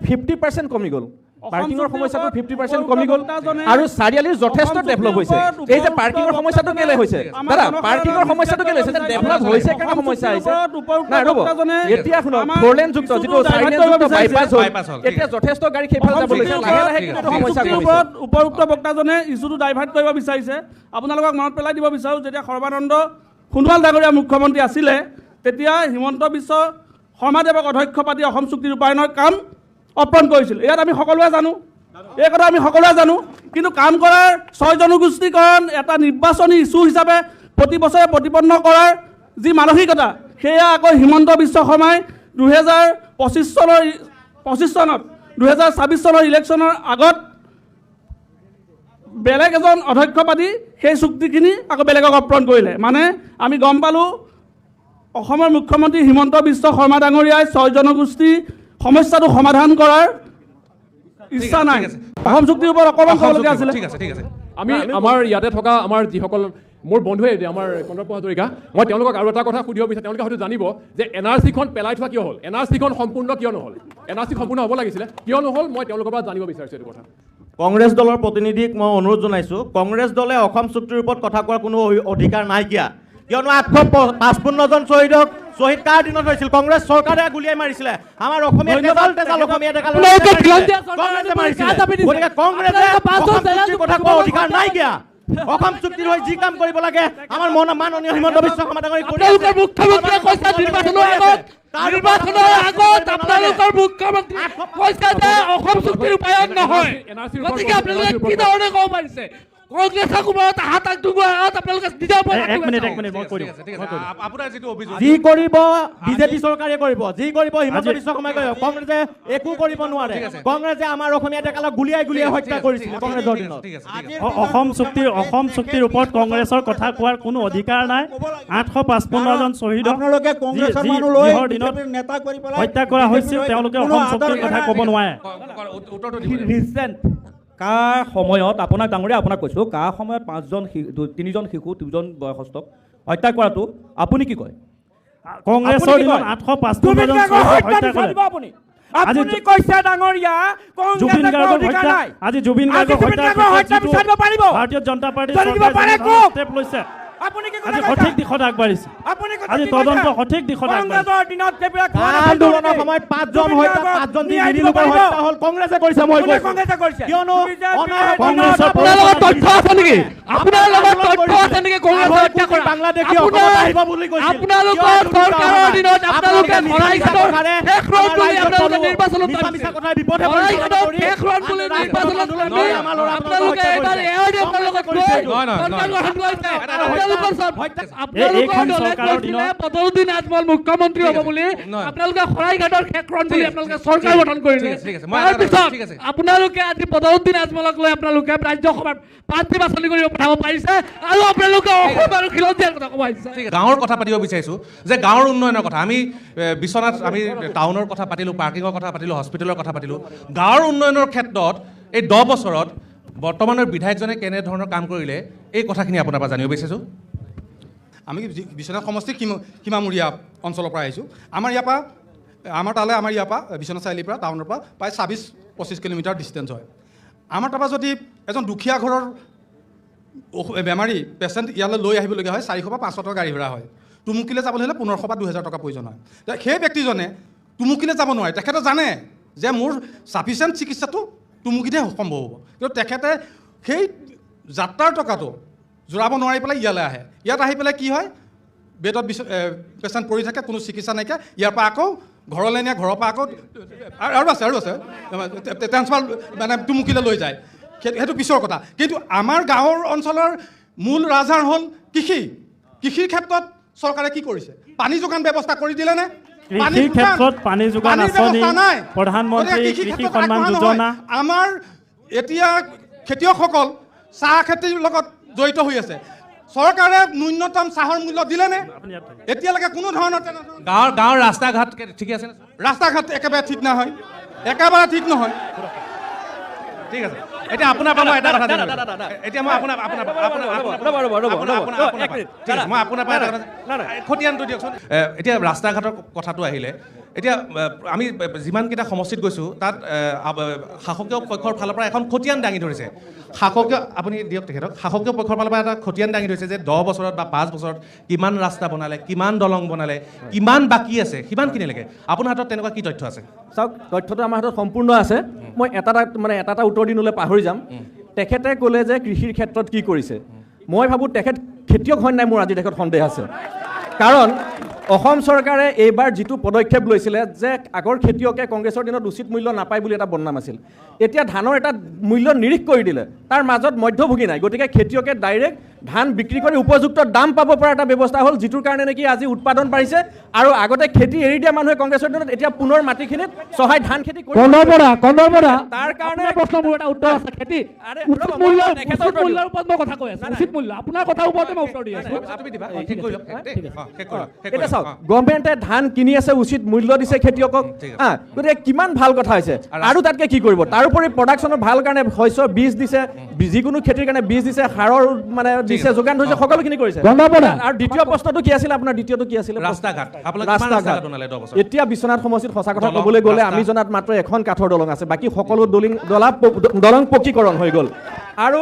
50% কমি গ'ল। পাৰ্কিঙৰ সমস্যাটো 50% কমি গ'ল আৰু চাৰিআলিৰ যথেষ্ট ডেভেলপ হৈছে। এই যে পাৰ্কিঙৰ সমস্যাটো কেলে হৈছে দাদা, পাৰ্কিঙৰ সমস্যাটো কেলে হৈছে? ডেভেলপ হৈছে কাৰণে সমস্যা হৈছে। নাই ৰ'ব, এতিয়া শুনক, 4-লেনযুক্ত যিটো 4-লেনযুক্ত বাইপাছ হ'ল, এতিয়া যথেষ্ট গাড়ী সেইফালে যাব লৈছে, লাহে লাহে কিন্তু সমস্যা হৈছে। উপযুক্ত বক্তাজনে ইছ্যুটো ডাইভাৰ্ট কৰিব বিচাৰিছে। আপোনালোকক মনত পেলাই দিব বিচাৰোঁ, যেতিয়া সৰ্বানন্দ সোণোৱাল ডাঙৰীয়া মুখ্যমন্ত্ৰী আছিলে, তেতিয়া হিমন্ত বিশ্ব শৰ্মাদেৱক অধ্যক্ষ পাতি অসম চুক্তি ৰূপায়ণৰ কাম অৰ্পণ কৰিছিল। ইয়াত আমি সকলোৱে জানো, এই কথা আমি সকলোৱে জানো। কিন্তু কাম কৰাৰ 6 জনগোষ্ঠীকৰণ এটা নিৰ্বাচনী ইছ্যু হিচাপে প্ৰতি বছৰে প্ৰতিপন্ন কৰাৰ যি মানসিকতা, সেয়া আকৌ হিমন্ত বিশ্ব শৰ্মাই 2025 চনত 2026 চনৰ ইলেকশ্যনৰ আগত বেলেগ এজন অধ্যক্ষ পাতি সেই চুক্তিখিনি আকৌ বেলেগক অৰ্পণ কৰিলে। মানে আমি গম পালোঁ, অসমৰ মুখ্যমন্ত্ৰী হিমন্ত বিশ্ব শৰ্মা ডাঙৰীয়াই 6 জনগোষ্ঠী সমস্যাটো সমাধান কৰাৰ ইচ্ছা নাই। অসম চুক্তিৰ ওপৰত অকণমান ক'বলগীয়া আছিলে। আমি আমাৰ ইয়াতে থকা আমাৰ যিসকল মোৰ বন্ধুৱে আমাৰ কন্দৰ্প হাজৰিকা, মই তেওঁলোকক আৰু এটা কথা সুধিব বিচাৰোঁ। তেওঁলোকে হয়তো জানিব যে NRC-খন পেলাই থোৱা কিয় হ'ল, NRC-খন সম্পূৰ্ণ কিয় নহ'ল, NRC সম্পূৰ্ণ হ'ব লাগিছিলে, কিয় নহ'ল, মই তেওঁলোকৰ পৰা জানিব বিচাৰিছোঁ এইটো কথা। কংগ্ৰেছ দলৰ প্ৰতিনিধিক মই অনুৰোধ জনাইছোঁ, কংগ্ৰেছ দলে অসম চুক্তিৰ ওপৰত কথা কোৱাৰ কোনো অধিকাৰ নাইকিয়া। কিয়নো 855 জন শ্বহীদ কাৰ দিনত হৈছিল? কংগ্ৰেছ চৰকাৰে গুলিয়াই মাৰিছিলে আমাৰ অসমীয়া অসমীয়া ডেকা গতিকে কংগ্ৰেছে কথা কোৱাৰ অধিকাৰ নাইকিয়া। অসম চুক্তিৰ হৈ যি কাম কৰিব লাগে আমাৰ মাননীয় হিমন্ত বিশ্ব শৰ্মা ডাঙৰীয়াই কৰি আছে। মুখ্যমন্ত্ৰীয়ে কৈছে নিৰ্বাচনৰ আগত আপোনালোকৰ মুখ্যমন্ত্ৰী কৈছে যে অসম চুক্তিৰ ৰূপায়ণ নহয়। গতিকে আপোনালোকে কি ধৰণে ক'ব পাৰিছে? কংগ্ৰেছক হাত আগবঢ়াত আপোনালোকে এক মিনিট মই কৈ দিওঁ। যি কৰিব বিজেপি চৰকাৰে কৰিব, যি কৰিব হিমন্ত বিশ্ব শৰ্মাই কৰিব। কংগ্ৰেছে একো কৰিব নোৱাৰে। কংগ্ৰেছে আমাৰ অসমীয়া ডেকালক গুলিয়াই হত্যা কৰিছিল কংগ্ৰেছৰ দিনত। অসম চুক্তিৰ ওপৰত কংগ্ৰেছৰ কথা কোৱাৰ কোনো অধিকাৰ নাই। 855 জন শ্বহীদক আপোনালোকে কংগ্ৰেছৰ মানুহ লৈ নেতা কৰি পেলাই হত্যা কৰা হৈছিল, তেওঁলোকে অসম চুক্তিৰ কথা ক'ব নোৱাৰে। কা সময়ত আপোনাক ডাঙৰীয়া, আপোনাক কৈছোঁ, কা সময়ত 3জন শিশু 2জন বয়সস্থক হত্যা কৰাটো আপুনি কি কয়? কংগ্ৰেছৰ দিনত 855 জন হত্যা কৰে। আজি কৈছে ডাঙৰীয়া জুবিন গাৰ্গৰ হত্যা, আজি জুবিন গাৰ্গৰ হত্যা ভাৰতীয় জনতা পাৰ্টি লৈছে। আজি সঠিক দিশত আগবাঢ়িছে আজি তদন্ত সঠিক দিশত আগবাঢ়িছে আন্দোলনৰ সময়ত 5জন হত্যা 5জন নিৰীহ লোকৰ হত্যা হ'ল কংগ্ৰেছে কৰিছে মই কৈছো কিয়নো কংগ্ৰেছৰ লগত তথ্য আছে নেকি আপোনাৰ লগত তথ্য আছে নেকি কংগ্ৰেছ হত্যা কৰা বাংলাদেশী অসমত আহিব বুলি কৈছিল আপোনালোকৰ চৰকাৰৰ দিনত আপোনালোকে শৰাইঘাটৰ শেষ ৰদ বুলি আপোনালোকে নিৰ্বাচনত মিছা কথাই বিপদে শৰাইঘাটৰ শেষ ৰদ বুলি নিৰ্বাচনত আপোনালোকে এবাৰ এয়াৰ দিয়ে আপোনালোকে এইখন চৰকাৰৰ দিনত বদৰুদ্দিন আজমল মুখ্যমন্ত্ৰী হ'ব বুলি আপোনালোকে শৰাইঘাটৰ শেষ ৰদ বুলি আপোনালোকে চৰকাৰ গঠন কৰিলে তাৰপিছত আপোনালোকে আজি বদৰুদ্দিন আজমলক লৈ আপোনালোকে ৰাজ্যসভাৰ প্ৰাৰ্থী বাছনি কৰিব পঠাব পাৰিছে আৰু আপোনালোকে অসম আৰু খিলঞ্জীয়াৰ কথা ক'ব আহিছে গাঁৱৰ কথা পাতিব বিচাৰিছোঁ যে গাঁৱৰ উন্নয়নৰ কথা আমি বিশ্বনাথ আমি টাউনৰ কথা পাতিলোঁ পাৰ্কিঙৰ কথা পাতিলোঁ হস্পিটেলৰ কথা পাতিলোঁ গাঁৱৰ উন্নয়নৰ ক্ষেত্ৰত এই 10 বছৰত বৰ্তমানৰ বিধায়কজনে কেনেধৰণৰ কাম কৰিলে এই কথাখিনি আপোনাৰ পৰা জানিব বিচাৰিছোঁ আমি বিশ্বনাথ সমষ্টিৰ সীমামূৰীয়া অঞ্চলৰ পৰা আহিছোঁ আমাৰ ইয়াৰ পৰা বিশ্বনাথ চাৰিআলিৰ পৰা টাউনৰ পৰা প্ৰায় 24-25 কিলোমিটাৰ ডিষ্টেঞ্চ হয় আমাৰ তাৰপৰা যদি এজন দুখীয়া ঘৰৰ বেমাৰী পেচেণ্ট ইয়ালৈ লৈ আহিবলগীয়া হয় 400 বা 500 টকা গাড়ী ভাড়া হয় টুমুকিলৈ যাবলৈ হ'লে 1500 বা 2000 টকা প্ৰয়োজন হয় সেই ব্যক্তিজনে টুমুকিলৈ যাব নোৱাৰে তেখেতে জানে যে মোৰ ছাফিচিয়েণ্ট চিকিৎসাটো টুমুকিতহে সম্ভৱ হ'ব কিন্তু তেখেতে সেই যাত্ৰাৰ টকাটো জোৰাব নোৱাৰি পেলাই ইয়ালৈ আহে ইয়াত আহি পেলাই কি হয় বেডত পেচেণ্ট পৰি থাকে কোনো চিকিৎসা নাইকিয়া ইয়াৰ পৰা আকৌ ঘৰলৈ নিয়ে ঘৰৰ পৰা আকৌ আৰু আছে ট্ৰেন্সফাৰ মানে টুমুকিলৈ লৈ যায় সেইটো পিছৰ কথা কিন্তু আমাৰ গাঁৱৰ অঞ্চলৰ মূল ৰাজহাড় হ'ল কৃষিৰ ক্ষেত্ৰত চৰকাৰে কি কৰিছে পানী যোগান ব্যৱস্থা কৰি দিলেনে কৃষিৰ ক্ষেত্ৰত পানী যোগান আঁচনি প্ৰধানমন্ত্ৰী কৃষি সন্মান যোজনা আমাৰ এতিয়া খেতিয়কসকল চাহ খেতিৰ লগত জড়িত হৈ আছে চৰকাৰে ন্যূনতম চাহৰ মূল্য দিলেনে এতিয়ালৈকে কোনো ধৰণৰ গাঁৱৰ ৰাস্তা ঘাট ঠিকে আছে ৰাস্তা ঘাট একেবাৰে ঠিক নহয় ঠিক আছে এতিয়া আপোনাৰ পৰা মই এটা কথা জানো এতিয়া মই আপোনাৰ খতিয়ানটো দিয়কচোন এতিয়া ৰাস্তা ঘাটৰ কথাটো আহিলে এতিয়া আমি যিমানকেইটা সমষ্টিত গৈছোঁ তাত শাসকীয় পক্ষৰ ফালৰ পৰা এখন খতিয়ান দাঙি ধৰিছে আপুনি দিয়ক তেখেতক শাসকীয় পক্ষৰ ফালৰ পৰা এটা খতিয়ান দাঙি ধৰিছে যে 10 বছৰত বা 5 বছৰত কিমান ৰাস্তা বনালে কিমান দলং বনালে কিমান বাকী আছে সিমানখিনিলৈকে আপোনাৰ হাতত তেনেকুৱা কি তথ্য আছে চাওক তথ্যটো আমাৰ হাতত সম্পূৰ্ণ আছে মই এটা উত্তৰ দি নলে পাহৰি যাম তেখেতে ক'লে যে কৃষিৰ ক্ষেত্ৰত কি কৰিছে মই ভাবোঁ তেখেত খেতিয়ক হয় নাই মোৰ আজি তেখেত সন্দেহ আছে কাৰণ অসম চৰকাৰে এইবাৰ যিটো পদক্ষেপ লৈছিলে যে আগৰ খেতিয়কে কংগ্ৰেছৰ দিনত উচিত মূল্য নাপায় বুলি এটা বদনাম আছিল এতিয়া ধানৰ এটা মূল্য নিৰীখ কৰি দিলে তাৰ মাজত মধ্যভোগী নাই গতিকে খেতিয়কে ডাইৰেক্ট ধান বিক্ৰী কৰি উপযুক্ত দাম পাব পৰা এটা ব্যৱস্থা হ'ল যিটোৰ কাৰণে নেকি আজি উৎপাদন বাঢ়িছে আৰু আগতে খেতি এৰি দিয়া মানুহে কংগ্ৰেছৰ দিনত এতিয়া পুনৰ মাটিখিনিত চহাই ধান খেতি কৰি তাৰ কাৰণে প্ৰশ্ন মোৰ এটা উত্তৰ আছে খেতি উচিত মূল্যৰ ওপৰত মই কথা কৈ আছোঁ উচিত মূল্য আপোনাৰ কথাৰ ওপৰতে মই উত্তৰ দি আছোঁ এটা চাওক গভৰ্ণমেণ্টে ধান কিনি আছে উচিত মূল্য দিছে খেতিয়কক গতিকে কিমান ভাল কথা হৈছে আৰু তাতকৈ কি কৰিব তাৰোপৰি প্ৰডাকশ্যনৰ ভাল কাৰণে শস্য বীজ দিছে যিকোনো খেতিৰ কাৰণে বীজ দিছে সাৰৰ মানে দিছে যোগান ধৰিছে সকলোখিনি কৰিছে আৰু দ্বিতীয় প্ৰশ্নটো কি আছিল আপোনাৰ দ্বিতীয়টো কি আছিল এতিয়া বিশ্বনাথ সমষ্টিত সঁচা কথা ক'বলৈ গ'লে আমি জনাত মাত্ৰ এখন কাঠৰ দলং আছে বাকী সকলো দলং পকীকৰণ হৈ গ'ল আৰু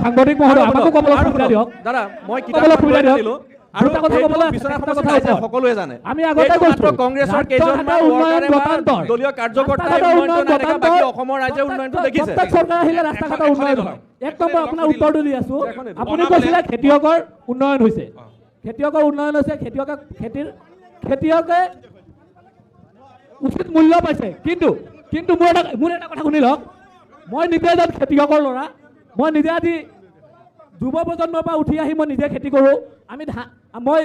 সাংবাদিক মহোদয় আমাকো ক'বলৈ সুবিধা দিয়ক দাদা মই কিতাপলৈ দিলোঁ আৰু সকলোৱে জানে আমি আগতে কংগ্ৰেছৰ কেইজনমান দলীয় কাৰ্যকৰ্তাই অসমৰ ৰাজ্যৰ উন্নয়নটো দেখিছে চৰকাৰ আহিলে ৰাস্তা ঘাটৰ উন্নয়ন হয় এক নম্বৰ আপোনাৰ উত্তৰটো দি আছোঁ আপুনি কৈছিলে খেতিয়কৰ উন্নয়ন হৈছে খেতিয়কে উচিত মূল্য পাইছে কিন্তু মোৰ এটা কথা শুনি লওক মই নিজে এজন খেতিয়কৰ ল'ৰা মই নিজে আজি যুৱ প্ৰজন্মৰ পৰা উঠি আহি মই নিজে খেতি কৰোঁ মই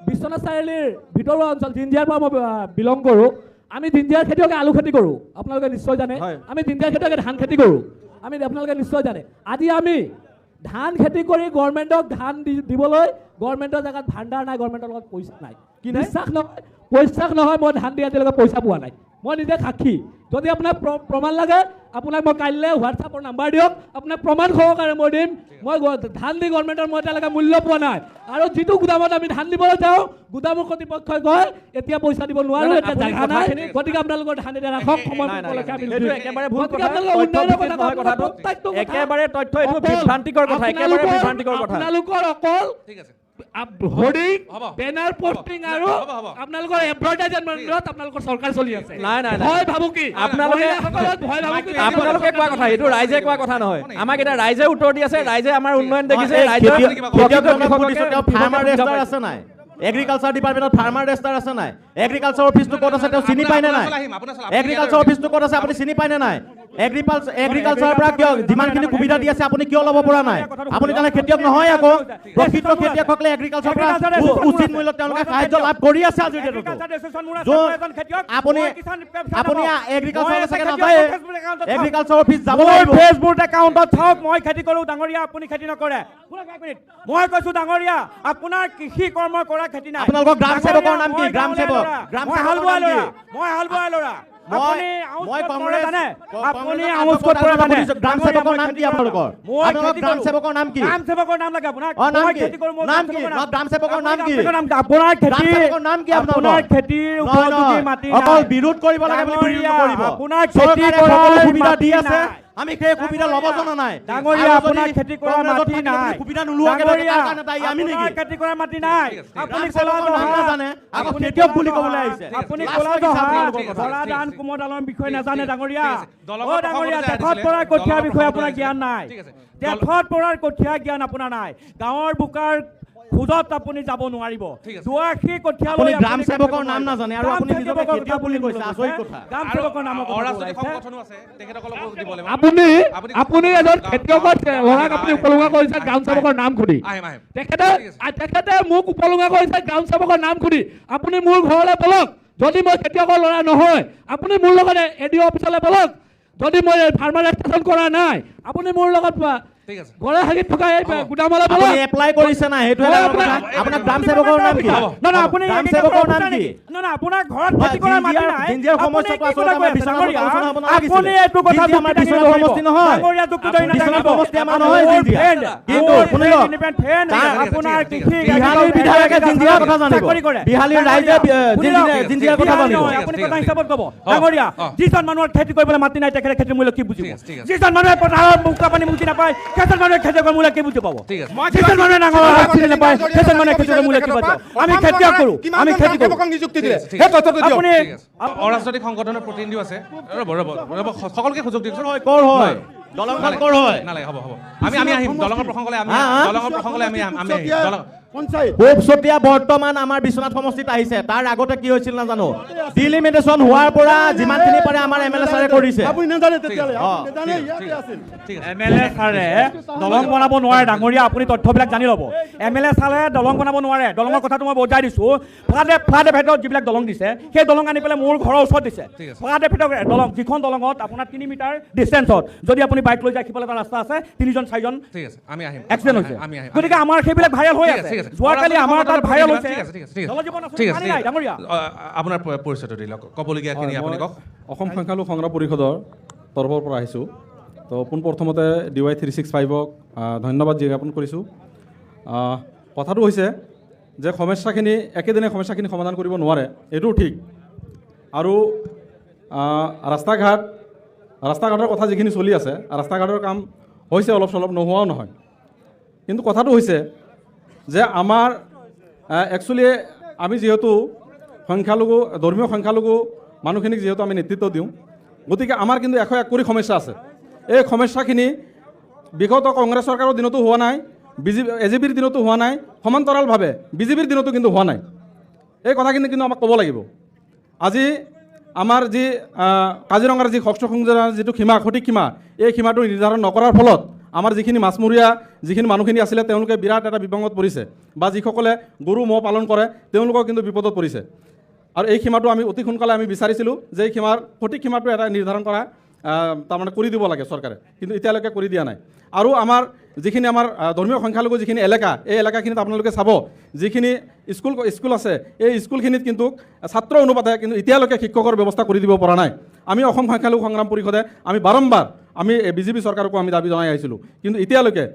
বিশ্বনাথ চাৰিআলিৰ ভিতৰুৱা অঞ্চল জিঞ্জিয়াৰ পৰা মই বিলং কৰোঁ আমি জিঞ্জিয়াৰ খেতিয়কে আলু খেতি কৰোঁ আপোনালোকে নিশ্চয় জানে আমি জিঞ্জিয়াৰ খেতিয়কে ধান খেতি কৰোঁ আপোনালোকে নিশ্চয় জানে আজি আমি ধান খেতি কৰি গভৰ্ণমেণ্টক ধান দিবলৈ গভৰ্ণমেণ্টৰ জেগাত ভাণ্ডাৰ নাই গভৰ্ণমেণ্টৰ লগত পইচা নাই বিশ্বাস নহয় মই ধান দি আজিলৈকে পইচা পোৱা নাই মই নিজে সাক্ষী যদি আপোনাক প্ৰমাণ লাগে আপোনাক মই কাইলৈ হোৱাটছআপৰ নাম্বাৰ দিয়ক আপোনাক প্ৰমাণ সহকাৰে মই দিম মই ধান দি গভৰ্ণমেণ্টৰ মই এতিয়ালৈকে মূল্য পোৱা নাই আৰু যিটো গুদামত আমি ধান দিবলৈ যাওঁ গুদামৰ কৰ্তৃপক্ষই কয় এতিয়া পইচা দিব নোৱাৰোঁ এতিয়া জাগা নাই গতিকে আপোনালোকৰ ধান এতিয়া ৰাখক সময় উপলক্ষে আমি একেবাৰে ভুল কথা কথাটো একেবাৰে তথ্য এইটো বিভ্ৰান্তিকৰ কথা একেবাৰে বিভ্ৰান্তিকৰ কথা আপোনালোকৰ অকল হোৰ্ডিং বেনাৰ পোষ্টিং আৰু আপোনালোকৰ এডভাৰটাইজমেণ্টত আপোনালোকৰ চৰকাৰ চলি আছে নাই নাই ভয় ভাবুকি আপোনালোকে কোৱা কথা এইটো ৰাইজে কোৱা কথা নহয় আমাক এতিয়া ৰাইজে উত্তৰ দি আছে ৰাইজে আমাৰ উন্নয়ন দেখিছে ফাৰ্মাৰ ৰেজিষ্টাৰ আছে নাই এগ্ৰিকালচাৰ ডিপাৰ্টমেণ্টত ফাৰ্মাৰ ৰেজিষ্টাৰ আছে নাই এগ্ৰিকালচাৰ অফিচটো ক'ত আছে তেওঁ চিনি পায়নে নাই এগ্ৰিকালচাৰ অফিচটো ক'ত আছে আপুনি চিনি পায়নে নাই এগ্ৰিকালচাৰৰ পৰা কিয় যিমানখিনি সুবিধা দি আছে আপুনি কিয় ল'ব পৰা নাই আপুনি তেনে খেতিয়ক নহয় আকৌ প্ৰকৃত খেতিয়কসকলে এগ্ৰিকালচাৰৰ পৰা উচিত মূল্যত তেওঁলোকে সাহায্য লাভ কৰি আছে আজিৰ ডেটতো আপুনি এগ্ৰিকালচাৰৰ চাগে নাযায় এগ্ৰিকালচাৰ অফিচ যাব লাগিব ফেচবুক একাউণ্টত চাওক মই খেতি কৰোঁ ডাঙৰীয়া আপুনি খেতি নকৰে মই কৈছোঁ ডাঙৰীয়া আপোনাৰ কৃষি কৰ্ম কৰা খেতি নাই আপোনালোকৰ গ্ৰাম সেৱকৰ নাম কি গ্ৰাম সেৱক মই হাল বোৱা ল'ৰা মই হাল বোৱা ল'ৰা মই কংগ্ৰেছ আপুনি আউজ ক'ত পৰা জানে গ্ৰাম সেৱকৰ নাম কি আপোনালোকৰ গ্ৰাম সেৱকৰ নাম কি গ্ৰাম সেৱকৰ নাম লাগে আপোনাক মই খেতি কৰোঁ নাম কি গ্ৰাম সেৱকৰ নাম কি আপোনাৰ খেতি নাম কি আপোনাৰ খেতিৰ উপযোগী মাটি অকল বিৰোধ কৰিব লাগে বুলি বিৰোধ কৰিব আপোনাৰ খেতি কৰা সুবিধা দি আছে আমি সেই সুবিধা ল'ব জনা নাই ডাঙৰীয়া আপোনাৰ খেতি কৰা মাটি নাই সুবিধা নোলোৱাকে আমি নেকি খেতি কৰা মাটি নাই আপুনি নাজানে আকৌ খেতিয়ক বুলি ক'বলৈ আহিছে আপুনি দান কুমদালৰ বিষয়ে নাজানে ডাঙৰীয়া ডাঙৰীয়া দেশত পৰাৰ কঠীয়াৰ বিষয়ে আপোনাৰ জ্ঞান নাই দেশত পৰাৰ কঠীয়া জ্ঞান আপোনাৰ নাই গাঁৱৰ বোকাৰ খুদত আপুনি যাব নোৱাৰিব দুৱাশী কঠীয়া আপুনি গ্ৰাম সেৱকৰ নাম নাজানে আৰু আপুনি নিজকে খেতিয়ক বুলি কৈছে আচৰিত কথা গ্ৰাম সেৱকৰ নামৰ আপুনি এজন খেতিয়কৰ ল'ৰাক আপুনি উপলুঙা কৰিছে গ্ৰাম সেৱকৰ নাম সুধি তেখেতে মোক উপলুঙা কৰিছে গ্ৰাম সেৱকৰ নাম সুধি আপুনি মোৰ ঘৰলৈ বলক যদি মই খেতিয়কৰ ল'ৰা নহয় আপুনি মোৰ লগত এডিঅ' অফিচলৈ বলক যদি মই ফাৰ্মাৰ ৰেজিষ্ট্ৰেশ্যন কৰা নাই আপুনি মোৰ লগত গড়ে হাগিত থকা এই গুদামলৈ বলক আপুনি এপ্লাই কৰিছে না সেইটো আপোনাৰ গ্ৰাম সেৱকৰ নাম কি না আপুনি গ্ৰাম সেৱকৰ নাম কি না আপোনাৰ ঘৰত খেতি কৰা মাটি নাই জিঞ্জিয়াৰ সমস্যাটো আচলতে আমাৰ বিশ্বনাথ আলোচনা হ'ব নালাগিছিল আপুনি এইটো কথা আমাৰ বিশ্বনাথ সমষ্টি নহয় ডাঙৰীয়া যুক্তি ধৰি বিশ্বনাথ সমষ্টি আমাৰ নহয় জিঞ্জিয়া কিন্তু শুনি লওক আপোনাৰ কৃষি বিহালীৰ বিধায়কে জিঞ্জিয়াৰ কথা জানিব বিহালীৰ ৰাইজে জিঞ্জিয়াৰ কথা জানিব আপুনি কথা হিচাপত ক'ব ডাঙৰীয়া যিজন মানুহৰ খেতি কৰিবলৈ মাটি নাই তেখেতে খেতিৰ মূল্য কি বুজিব যিজন মানুহে পথাৰত বোকা পানী মুক্তি নাপায় সেইজন মানুহে খেতিয়কৰ মূল্য কি বুজি পাব যিজন মানুহে ডাঙৰ চিনি নাপায় সেইজন মানুহে খেতিয়কৰ মূল্য কি বুজিব আমি খেতিয়ক কৰোঁ আমি খেতি কৰোঁ নিযুক্তি দিলে সেই তথ্যটো দিয়ক আপুনি অৰাজনৈতিক সংগঠনৰ প্ৰতিনিধিও আছে ৰ'ব সকলোকে সুযোগ দিয়কচোন ক'ৰ হয় দলংখন ক'ৰ হয় নালাগে হ'ব আমি আহিম দলঙৰ প্ৰসংগলৈ আমি পূবচতীয়া বৰ্তমান আমাৰ বিশ্বনাথ সমষ্টিত আহিছে তাৰ আগতে কি হৈছিল নাজানো ডিলিমিটেশ্যন হোৱাৰ পৰা যিমানখিনি পাৰে আমাৰ এমএলএ ছাৰে কৰিছে এমএলএ ছাৰে দলং বনাব নোৱাৰে ডাঙৰীয়া আপুনি তথ্যবিলাক জানি ল'ব এমএলএ ছাৰে দলং বনাব নোৱাৰে দলঙৰ কথাটো মই বজাই দিছোঁ ফ্লাড এফেক্টত যিবিলাক দলং দিছে সেই দলং আনি পেলাই মোৰ ঘৰৰ ওচৰত দিছে ফ্লাড এফেক্টৰ দলং যিখন দলঙত আপোনাৰ 3 মিটাৰ ডিষ্টেঞ্চত যদি আপুনি বাইক লৈ যায় সিফালে এটা ৰাস্তা আছে 3-4জন এক্সিডেণ্ট হৈছে গতিকে আমাৰ সেইবিলাক ভাইৰেল হৈ আছে যোৱাকালি আমাৰ তাত ভাইৰেল হৈছে ঠিক আছে ডাঙৰীয়া আপোনাৰ পৰিচয়টো দি লওক ক'বলগীয়াখিনি আপুনি কওক অসম সংখ্যালঘু সংগ্ৰাম পৰিষদৰ তৰফৰ পৰা আহিছোঁ তো পোনপ্ৰথমতে DY 365ক ধন্যবাদ জ্ঞাপন কৰিছোঁ কথাটো হৈছে যে সমস্যাখিনি একেদিনে সমস্যাখিনি সমাধান কৰিব নোৱাৰে এইটোও ঠিক আৰু ৰাস্তা ঘাটৰ কথা যিখিনি চলি আছে ৰাস্তা ঘাটৰ কাম হৈছে অলপ চলপ নোহোৱাও নহয় কিন্তু কথাটো হৈছে যে আমাৰ একচুৱেলি আমি যিহেতু সংখ্যালঘু ধৰ্মীয় সংখ্যালঘু মানুহখিনিক যিহেতু আমি নেতৃত্ব দিওঁ গতিকে আমাৰ কিন্তু 101 কোটি সমস্যা আছে এই সমস্যাখিনি বিগত কংগ্ৰেছ চৰকাৰৰ দিনতো হোৱা নাই এজিপিৰ দিনতো হোৱা নাই সমান্তৰালভাৱে বিজেপিৰ দিনতো কিন্তু হোৱা নাই এই কথাখিনি কিন্তু আমাক ক'ব লাগিব আজি আমাৰ যি কাজিৰঙাৰ যি খক্ষ সংযোজনৰ যিটো সীমা সঠিক সীমা এই সীমাটো নিৰ্ধাৰণ নকৰাৰ ফলত আমাৰ যিখিনি মাছমৰীয়া যিখিনি মানুহখিনি আছিলে তেওঁলোকে বিৰাট এটা বিপদত পৰিছে বা যিসকলে গৰু ম'হ পালন কৰে তেওঁলোকৰ কিন্তু বিপদত পৰিছে আৰু এই সীমাটো আমি অতি সোনকালে আমি বিচাৰিছিলোঁ যে এই সীমাৰ সঠিক সীমাটো এটা নিৰ্ধাৰণ কৰা তাৰমানে কৰি দিব লাগে চৰকাৰে, কিন্তু এতিয়ালৈকে কৰি দিয়া নাই। আৰু আমাৰ যিখিনি আমাৰ ধৰ্মীয় সংখ্যালঘু যিখিনি এলেকা, এই এলেকাখিনিত আপোনালোকে চাব যিখিনি স্কুল আছে, এই স্কুলখিনিত কিন্তু ছাত্ৰ অনুপাতে কিন্তু এতিয়ালৈকে শিক্ষকৰ ব্যৱস্থা কৰি দিব পৰা নাই। আমি অসম সংখ্যালঘু সংগ্ৰাম পৰিষদে আমি বাৰম্বাৰ আমি বিজেপি চৰকাৰকো আমি দাবী জনাই আহিছিলোঁ, কিন্তু এতিয়ালৈকে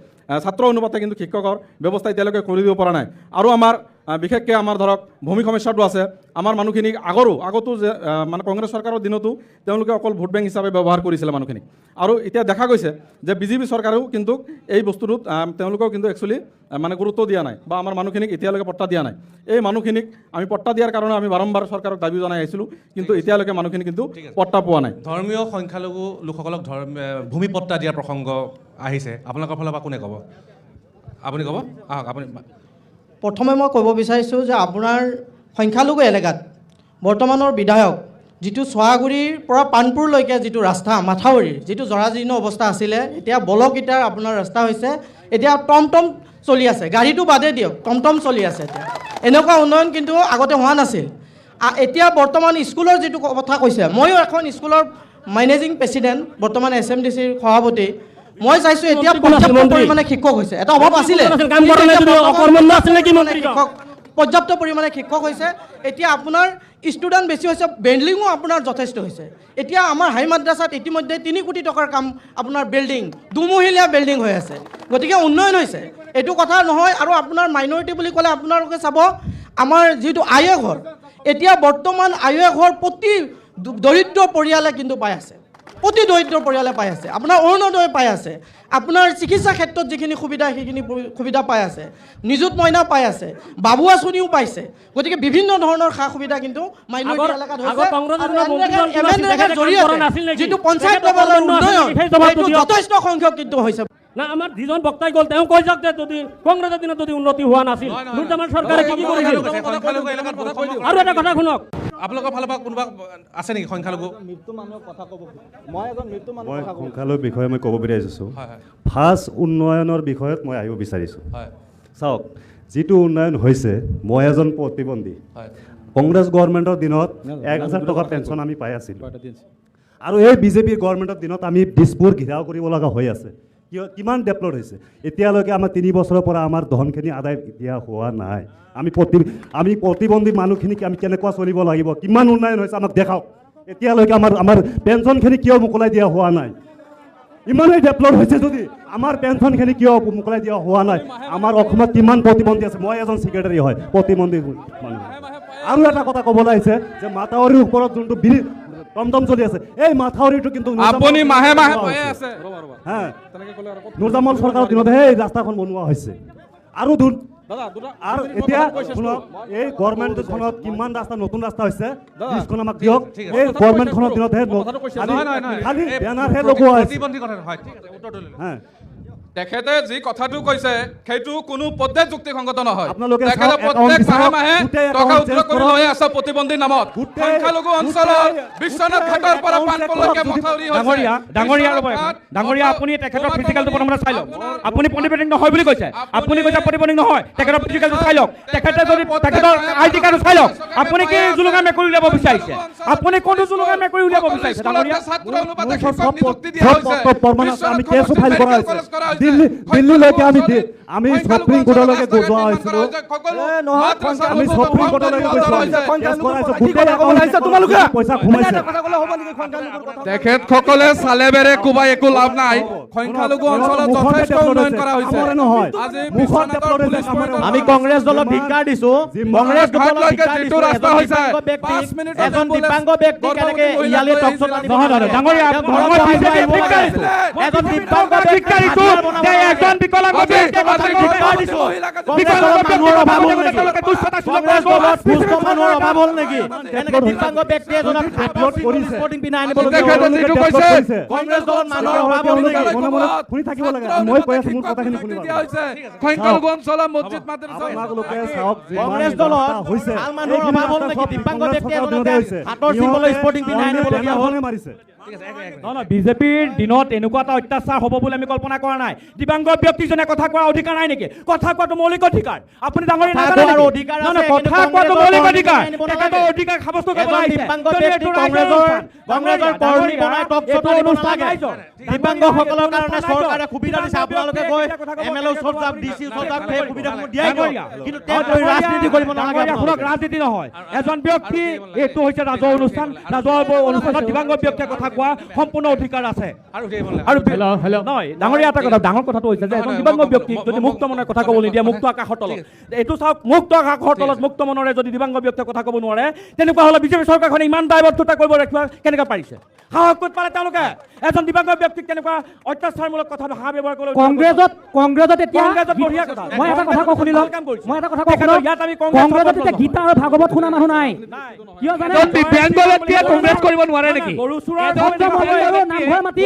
ছাত্ৰ অনুপাতে কিন্তু শিক্ষকৰ ব্যৱস্থা এতিয়ালৈকে কৰি দিব পৰা নাই। আৰু আমাৰ বিশেষকৈ আমাৰ ধৰক ভূমি সমস্যাটো আছে। আমাৰ মানুহখিনিক আগতো যে মানে কংগ্ৰেছ চৰকাৰৰ দিনতো তেওঁলোকে অকল ভোট বেংক হিচাপে ব্যৱহাৰ কৰিছিলে মানুহখিনিক। আৰু এতিয়া দেখা গৈছে যে বিজেপি চৰকাৰেও কিন্তু এই বস্তুটোত তেওঁলোকেও কিন্তু একচুৱেলি মানে গুৰুত্ব দিয়া নাই বা আমাৰ মানুহখিনিক এতিয়ালৈকে পট্টা দিয়া নাই। এই মানুহখিনিক আমি পট্টা দিয়াৰ কাৰণে আমি বাৰম্বাৰ চৰকাৰক দাবী জনাই আহিছিলোঁ, কিন্তু এতিয়ালৈকে মানুহখিনি কিন্তু পট্টা পোৱা নাই। ধৰ্মীয় সংখ্যালঘু লোকসকলক ভূমি পট্টা দিয়াৰ প্ৰসংগ আহিছে, আপোনালোকৰ ফালৰ পৰা কোনে ক'ব? আপুনি ক'ব, আহক আপুনি। প্ৰথমে মই ক'ব বিচাৰিছোঁ যে আপোনাৰ সংখ্যালঘু এলেকাত বৰ্তমানৰ বিধায়ক যিটো চোৱাগুৰিৰ পৰা পানপুৰলৈকে যিটো ৰাস্তা মাথাউৰিৰ যিটো জৰাজীৰ্ণ অৱস্থা আছিলে, এতিয়া বলক ইটাৰ আপোনাৰ ৰাস্তা হৈছে। এতিয়া টমটম চলি আছে, গাড়ীটো বাদে দিয়ক, টমটম চলি আছে। এতিয়া এনেকুৱা উন্নয়ন কিন্তু আগতে হোৱা নাছিল। এতিয়া বৰ্তমান স্কুলৰ যিটো কথা কৈছে, ময়ো এখন স্কুলৰ মেনেজিং প্ৰেচিডেণ্ট, বৰ্তমান SMDCৰ সভাপতি। মই চাইছোঁ এতিয়া পৰ্যাপ্ত পৰিমাণে শিক্ষক হৈছে। এটা অভাৱ আছিলে, পৰ্যাপ্ত পৰিমাণে শিক্ষক হৈছে। এতিয়া আপোনাৰ ষ্টুডেণ্ট বেছি হৈছে, বিল্ডিঙো আপোনাৰ যথেষ্ট হৈছে। এতিয়া আমাৰ হাই মাদ্ৰাছাত ইতিমধ্যে 3 কোটি টকাৰ কাম আপোনাৰ বিল্ডিং, 2মহলীয়া বিল্ডিং হৈ আছে। গতিকে উন্নয়ন হৈছে, এইটো কথা নহয়। আৰু আপোনাৰ মাইনৰিটি বুলি ক'লে আপোনালোকে চাব, আমাৰ যিটো আয় ঘৰ, এতিয়া বৰ্তমান আয় ঘৰ প্ৰতি দৰিদ্ৰ পৰিয়ালে কিন্তু পাই আছে, প্ৰতি দৰিদ্ৰ পৰিয়ালে পাই আছে। আপোনাৰ অৰুণোদয় পাই আছে, আপোনাৰ চিকিৎসা ক্ষেত্ৰত যিখিনি সুবিধা সেইখিনি সুবিধা পাই আছে, নিযুত মইনা পাই আছে, বাবু আঁচনিও পাইছে। গতিকে বিভিন্ন ধৰণৰ সা সুবিধা কিন্তু মাইনৰিটি এলেকাত হৈছে। যিটো পঞ্চায়ত লেভেলৰ উন্নয়ন যথেষ্ট সংখ্যক কিন্তু হৈছে। না, আমাৰ যিজন বক্তাই গ'ল তেওঁ কৈ যাওক যে যদি কংগ্ৰেছৰ দিনত যদি উন্নতি হোৱা নাছিল, আমাৰ চৰকাৰে কি কৰিছিল। আৰু এটা কথা শুনক, আপোনালোকৰ ফালৰ পৰা কোনোবা আছে নেকি সংখ্যালঘু? মই সংখ্যালঘুৰ বিষয়ে মই ক'ব বিচাৰিছোঁ। ফাৰ্ষ্ট উন্নয়নৰ বিষয়ত মই আহিব বিচাৰিছোঁ। চাওক, যিটো উন্নয়ন হৈছে, মই এজন প্ৰতিবন্ধী। কংগ্ৰেছ গভৰ্ণমেণ্টৰ দিনত 1000 টকা পেঞ্চন আমি পাই আছিলোঁ, আৰু এই বিজেপিৰ গভৰ্ণমেণ্টৰ দিনত আমি দিছপুৰ ঘেৰাও কৰিব লগা হৈ আছে। কিমান ডেভেলপ হৈছে এতিয়ালৈকে? আমাৰ 3 বছৰৰ পৰা আমাৰ ধনখিনি আদায় দিয়া হোৱা নাই। আমি প্ৰতিবন্ধী মানুহখিনিক আমি কেনেকুৱা চলিব লাগিব, কিমান উন্নয়ন হৈছে আমাক দেখাওক। এতিয়ালৈকে আমাৰ পেঞ্চনখিনি কিয় মোকলাই দিয়া হোৱা নাই? ইমানেই ডেভেলপ হৈছে যদি আমাৰ পেঞ্চনখিনি কিয় মোকলাই দিয়া হোৱা নাই? আমাৰ অসমত কিমান প্ৰতিবন্ধী আছে? মই এজন ছেক্ৰেটাৰী হয়, প্ৰতিবন্ধী মানুহ। আৰু এটা কথা ক'বলৈ আহিছে যে মাথাউৰিৰ ওপৰত যোনটো টমটম চলি আছে, এই মাথাউৰিটো কিন্তু আপুনি মাহে মাহে পাই আছে। নুৰজামল চৰকাৰৰ দিনতহে এই ৰাস্তাখন বনোৱা হৈছে। আৰু এতিয়া শুনক, এই গভৰ্ণমেণ্টখনত কিমান ৰাস্তা নতুন ৰাস্তা হৈছে, লিষ্টখন আমাক দিয়ক। এই গভৰ্ণমেণ্টখনৰ দিনতহে খালি বেনাৰহে লগোৱা হৈছে। তেখেতে যি কথাটো কৈছে সেইটো কোনো পদ্ধতি যুক্তিসংগত নহয়। আপোনালোকে তেখেতে প্ৰত্যেক মাহে মাহে টকা উদ্ধাৰ কৰি লৈ আছে প্ৰতিবন্ধী নামত। সংখ্যালঘু অঞ্চলৰ বিশ্বনাথ ঘাটৰ পৰা পানপলৈকে মথাউৰি হৈছে। ডাঙৰীয়া, আপুনি তেখেতৰ ফিজিকেলটো প্ৰথমতে চাই লওক। আপুনি প্ৰতিবন্ধী নহয় বুলি কৈছে, আপুনি কৈছে প্ৰতিবন্ধী নহয়। তেখেতৰ ফিজিকেলটো চাই লওক, তেখেতে যদি তেখেতৰ ID কাৰ্ডটো চাই লওক। আপুনি কি জুলুকা মেকুৰী উলিয়াব বিচাৰিছে? আপুনি কোনটো জুলুকা মেকুৰী উলিয়াব বিচাৰিছে? ডাঙৰীয়া, আমি কেছো ফাইল কৰা হৈছে, দিল্লীলৈকে আমি সুপ্ৰিম কোৰ্টলৈকে যোৱা হৈছিলোঁ। আমি সুপ্ৰিম কোৰ্টলৈকে পইচা সোমাইছে। তেখেতসকলে চালে বেৰে কোবাই একো লাভ নাই। সংখ্যালঘু অঞ্চলত যথেষ্ট উন্নয়ন কৰা হৈছে। আমি কংগ্ৰেছ দলক ধিক্কাৰ দিছোঁ। কংগ্ৰেছ দলক ধিক্কাৰ দিছোঁ। এজন দিব্যাংগ ব্যক্তি কেনেকে ইয়ালৈ টকশ্ব'ত আনিব? ডাঙৰীয়া, এজন দিব্যাংগ ব্যক্তি একজন বিকলাংগ ব্যক্তিৰ কথা ধিক্কাৰ দিছোঁ। মানুহৰ অভাৱ হ'ল নেকি? মানুহৰ অভাৱ হ'ল নেকি? এনেকে দিব্যাংগ ব্যক্তি এজনক স্পৰ্টিং পিন্ধাই আনিবলগীয়া কংগ্ৰেছ দলত মানুহৰ অভাৱ হ'ল নেকি? শুনি থাকিব লাগে। মই কৈ আছোঁ, মোৰ কথাখিনি শুনিব। সংখ্যালঘু অঞ্চলৰ মছজিদ মাদ্ৰাছা কংগ্ৰেছ দলত ভাল মানুহৰ অভাৱ হ'ল নেকি? দিব্যাংগ ব্যক্তি এজনক হাতৰ চিম্বলৰ স্পৰ্টিং পিন্ধাই আনিবলগীয়া হ'ল। নহয় বিজেপিৰ দিনত এনেকুৱা এটা অত্যাচাৰ হ'ব বুলি আমি কল্পনা কৰা নাই। দিব্যাংগ ব্যক্তিজনে কথা কোৱাৰ অধিকাৰ নাই নেকি? কথা কোৱাটো মৌলিক অধিকাৰ। আপুনি ডাঙৰীয়া নাজানে নেকি? কথা কোৱাটো মৌলিক অধিকাৰ। তেখেতৰ অধিকাৰ সাব্যস্ত কৰিব লাগিছে। দিব্যাংগসকলৰ কাৰণে চৰকাৰে সুবিধা দিছে, আপোনালোকে গৈ MLA ওচৰত যাওক, DC ওচৰত যাওক, সেই সুবিধাসমূহ দিয়াই গ'ল। কিন্তু তেওঁ ৰাজনীতি কৰিব নালাগে। ৰাজনীতি নহয়, এজন ব্যক্তি, এইটো হৈছে ৰাজহুৱা অনুষ্ঠান, ৰাজহুৱা অনুষ্ঠানত দিব্যাংগ ব্যক্তিয়ে কথা কোৱা সম্পূৰ্ণ অধিকাৰ আছে। আৰু নহয় ডাঙৰীয়া, এটা কথা, ডাঙৰ কথাটো হৈছে যে এজন দিব্যাংগ ব্যক্তিক যদি মুক্ত মনে কথা ক'ব নিদিয়ে মুক্ত আকাশৰ তলত, এইটো চাওক, মুক্ত আকাশৰ তলত মুক্ত মনেৰে যদি দিব্যাংগ ব্যক্তিয়ে কথা ক'ব নোৱাৰে, তেনেকুৱা হ'লে বিজেপি চৰকাৰখনে ইমান দায়বদ্ধতা কৰিব ৰাখিব কেনেকৈ পাৰিছে? সাহস ক'ত পালে তেওঁলোকে এজন দিব্যাংগ ব্যক্তিক তেনেকুৱা অত্যাচাৰমূলক কথা ভাষা ব্যৱহাৰ কৰিব? কংগ্ৰেছত এতিয়া বঢ়িয়া কথা। মই এটা কথা কওঁ, শুনি লওক, মই এটা কথা কওঁ, কংগ্ৰেছত এতিয়া গীতা আৰু ভাগৱত শুনা মানুহ নাই। কিয় জানে? দিব্যাংগ ব্যক্তিয়ে কংগ্ৰেছ কৰিব নোৱাৰে নেকি? নামঘৰ মাটি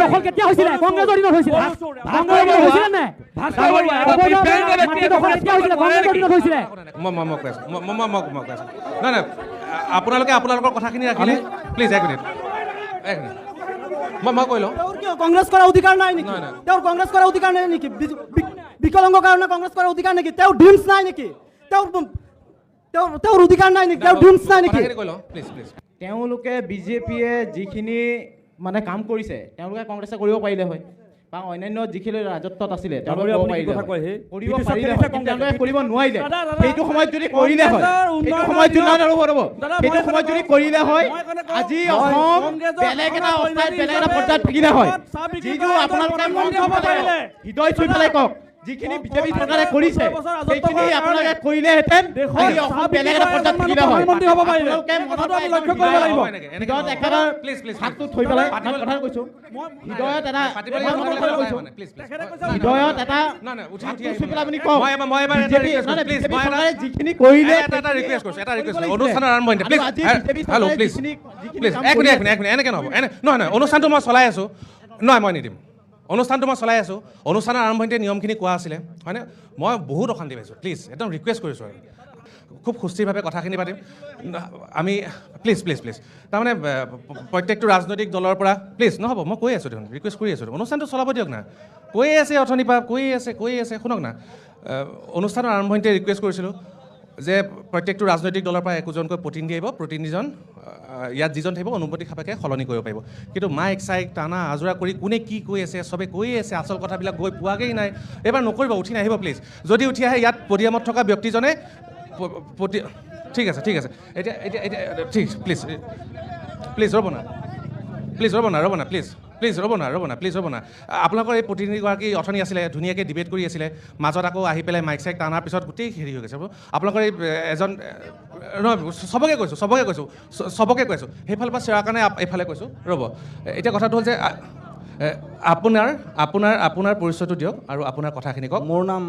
দখল কেতিয়া হৈছিলে? কংগ্ৰেছৰ দিনত হৈছিলে। কংগ্ৰেছৰ দিনত হৈছিলে নে? আপোনালোকে আপোনালোকৰ কথাখিনি ৰাখিলে প্লিজ এক মিনিট মই কৈ লওঁ। কংগ্ৰেছ কৰাৰ অধিকাৰ নাই নেকি? তেওঁৰ কংগ্ৰেছ কৰাৰ অধিকাৰ নাই নেকি? বিকলাংগৰ কাৰণে কংগ্ৰেছ কৰাৰ অধিকাৰ নেকি? তেওঁৰ ড্ৰিমছ নাই নেকি? তেওঁৰ অধিকাৰ নাই নেকি? তেওঁৰ ড্ৰিমছ নাই নেকি? তেওঁলোকে বিজেপিয়ে যিখিনি মানে কাম কৰিছে তেওঁলোকে কংগ্ৰেছে কৰিব পাৰিলে হয়, বা অন্যান্য যিখিনি ৰাজত্বত আছিলে তেওঁলোকে কৰিব পাৰিলে কৰিব নোৱাৰিলে। সেইটো সময়ত যদি কৰিলে হয়, সেইটো সময়ত যদি কৰিলে হয়, আজি অসম বেলেগ এটা অৱস্থাত বেলেগ এটা পৰ্যায়ত থাকিলে হয়। যিটো আপোনালোকে হৃদয় চুই পেলাই কওক, যিখিনি বিজেপি চৰকাৰে কৰিছে সেইখিনি আপোনালোকে কৰিলেহেঁতেন, আজি অসম বেলেগ এটা পৰ্যায়ত থাকিলে হয়। আপোনালোকে মনত লক্ষ্য কৰিব লাগিব। হৃদয়ত একেবাৰে হাতটো থৈ পেলাই কথা কৈছো, হৃদয়ত এটা আপুনি কওক, যিখিনি কৰিলে অনুষ্ঠানৰ আৰম্ভণিতে হেল্ল' প্লিজ এক মিনিট এনেকৈ নহ'ব। নহয় নহয়, অনুষ্ঠানটো মই চলাই আছোঁ, নহয় মই নিদিম। অনুষ্ঠানটো মই চলাই আছোঁ, অনুষ্ঠানৰ আৰম্ভণিতে নিয়মখিনি কোৱা আছিলে হয়নে? মই বহুত অশান্তি পাইছোঁ, প্লিজ একদম ৰিকুৱেষ্ট কৰিছোঁ আৰু খুব সুস্থিৰভাৱে কথাখিনি পাতিম আমি। প্লিজ প্লিজ প্লিজ তাৰমানে প্ৰত্যেকটো ৰাজনৈতিক দলৰ পৰা প্লিজ নহ'ব, মই কৈ আছোঁ দেখোন, ৰিকুৱেষ্ট কৰি আছোঁ, অনুষ্ঠানটো চলাব দিয়ক না। কৈয়ে আছে অথনিৰ পৰা কৈ আছে শুনক না। অনুষ্ঠানৰ আৰম্ভণিতে ৰিকুৱেষ্ট কৰিছিলোঁ যে প্ৰত্যেকটো ৰাজনৈতিক দলৰ পৰা একোজনকৈ প্ৰতিনিধি আহিব, প্ৰতিনিধিজন ইয়াত যিজন থাকিব অনুমতি সাপেক্ষে সলনি কৰিব পাৰিব। কিন্তু মাইক চাইক টানা আজোৰা কৰি কোনে কি কৈ আছে চবে কৈয়ে আছে, আচল কথাবিলাক গৈ পোৱাগেই নাই। এইবাৰ নকৰিব, উঠি নাহিব প্লিজ। যদি উঠি আহে ইয়াত পডিয়ামত থকা ব্যক্তিজনে ঠিক আছে এতিয়া ঠিক প্লিজ ৰ'ব না প্লিজ ৰ'ব না। আপোনালোকৰ এই প্ৰতিনিধিগৰাকী অথনি আছিলে, ধুনীয়াকৈ ডিবেট কৰি আছিলে, মাজত আকৌ আহি পেলাই মাইক চাইক টানাৰ পিছত গোটেই হেৰি হৈ গৈছে। আপোনালোকৰ এই এজন নহয়, চবকে কৈছোঁ সেইফালৰ পৰা চেৱাৰ কাৰণে এইফালে কৈছোঁ। ৰ'ব, এতিয়া কথাটো হ'ল যে আপোনাৰ পৰিচয়টো দিয়ক আৰু আপোনাৰ কথাখিনি কওক। মোৰ নাম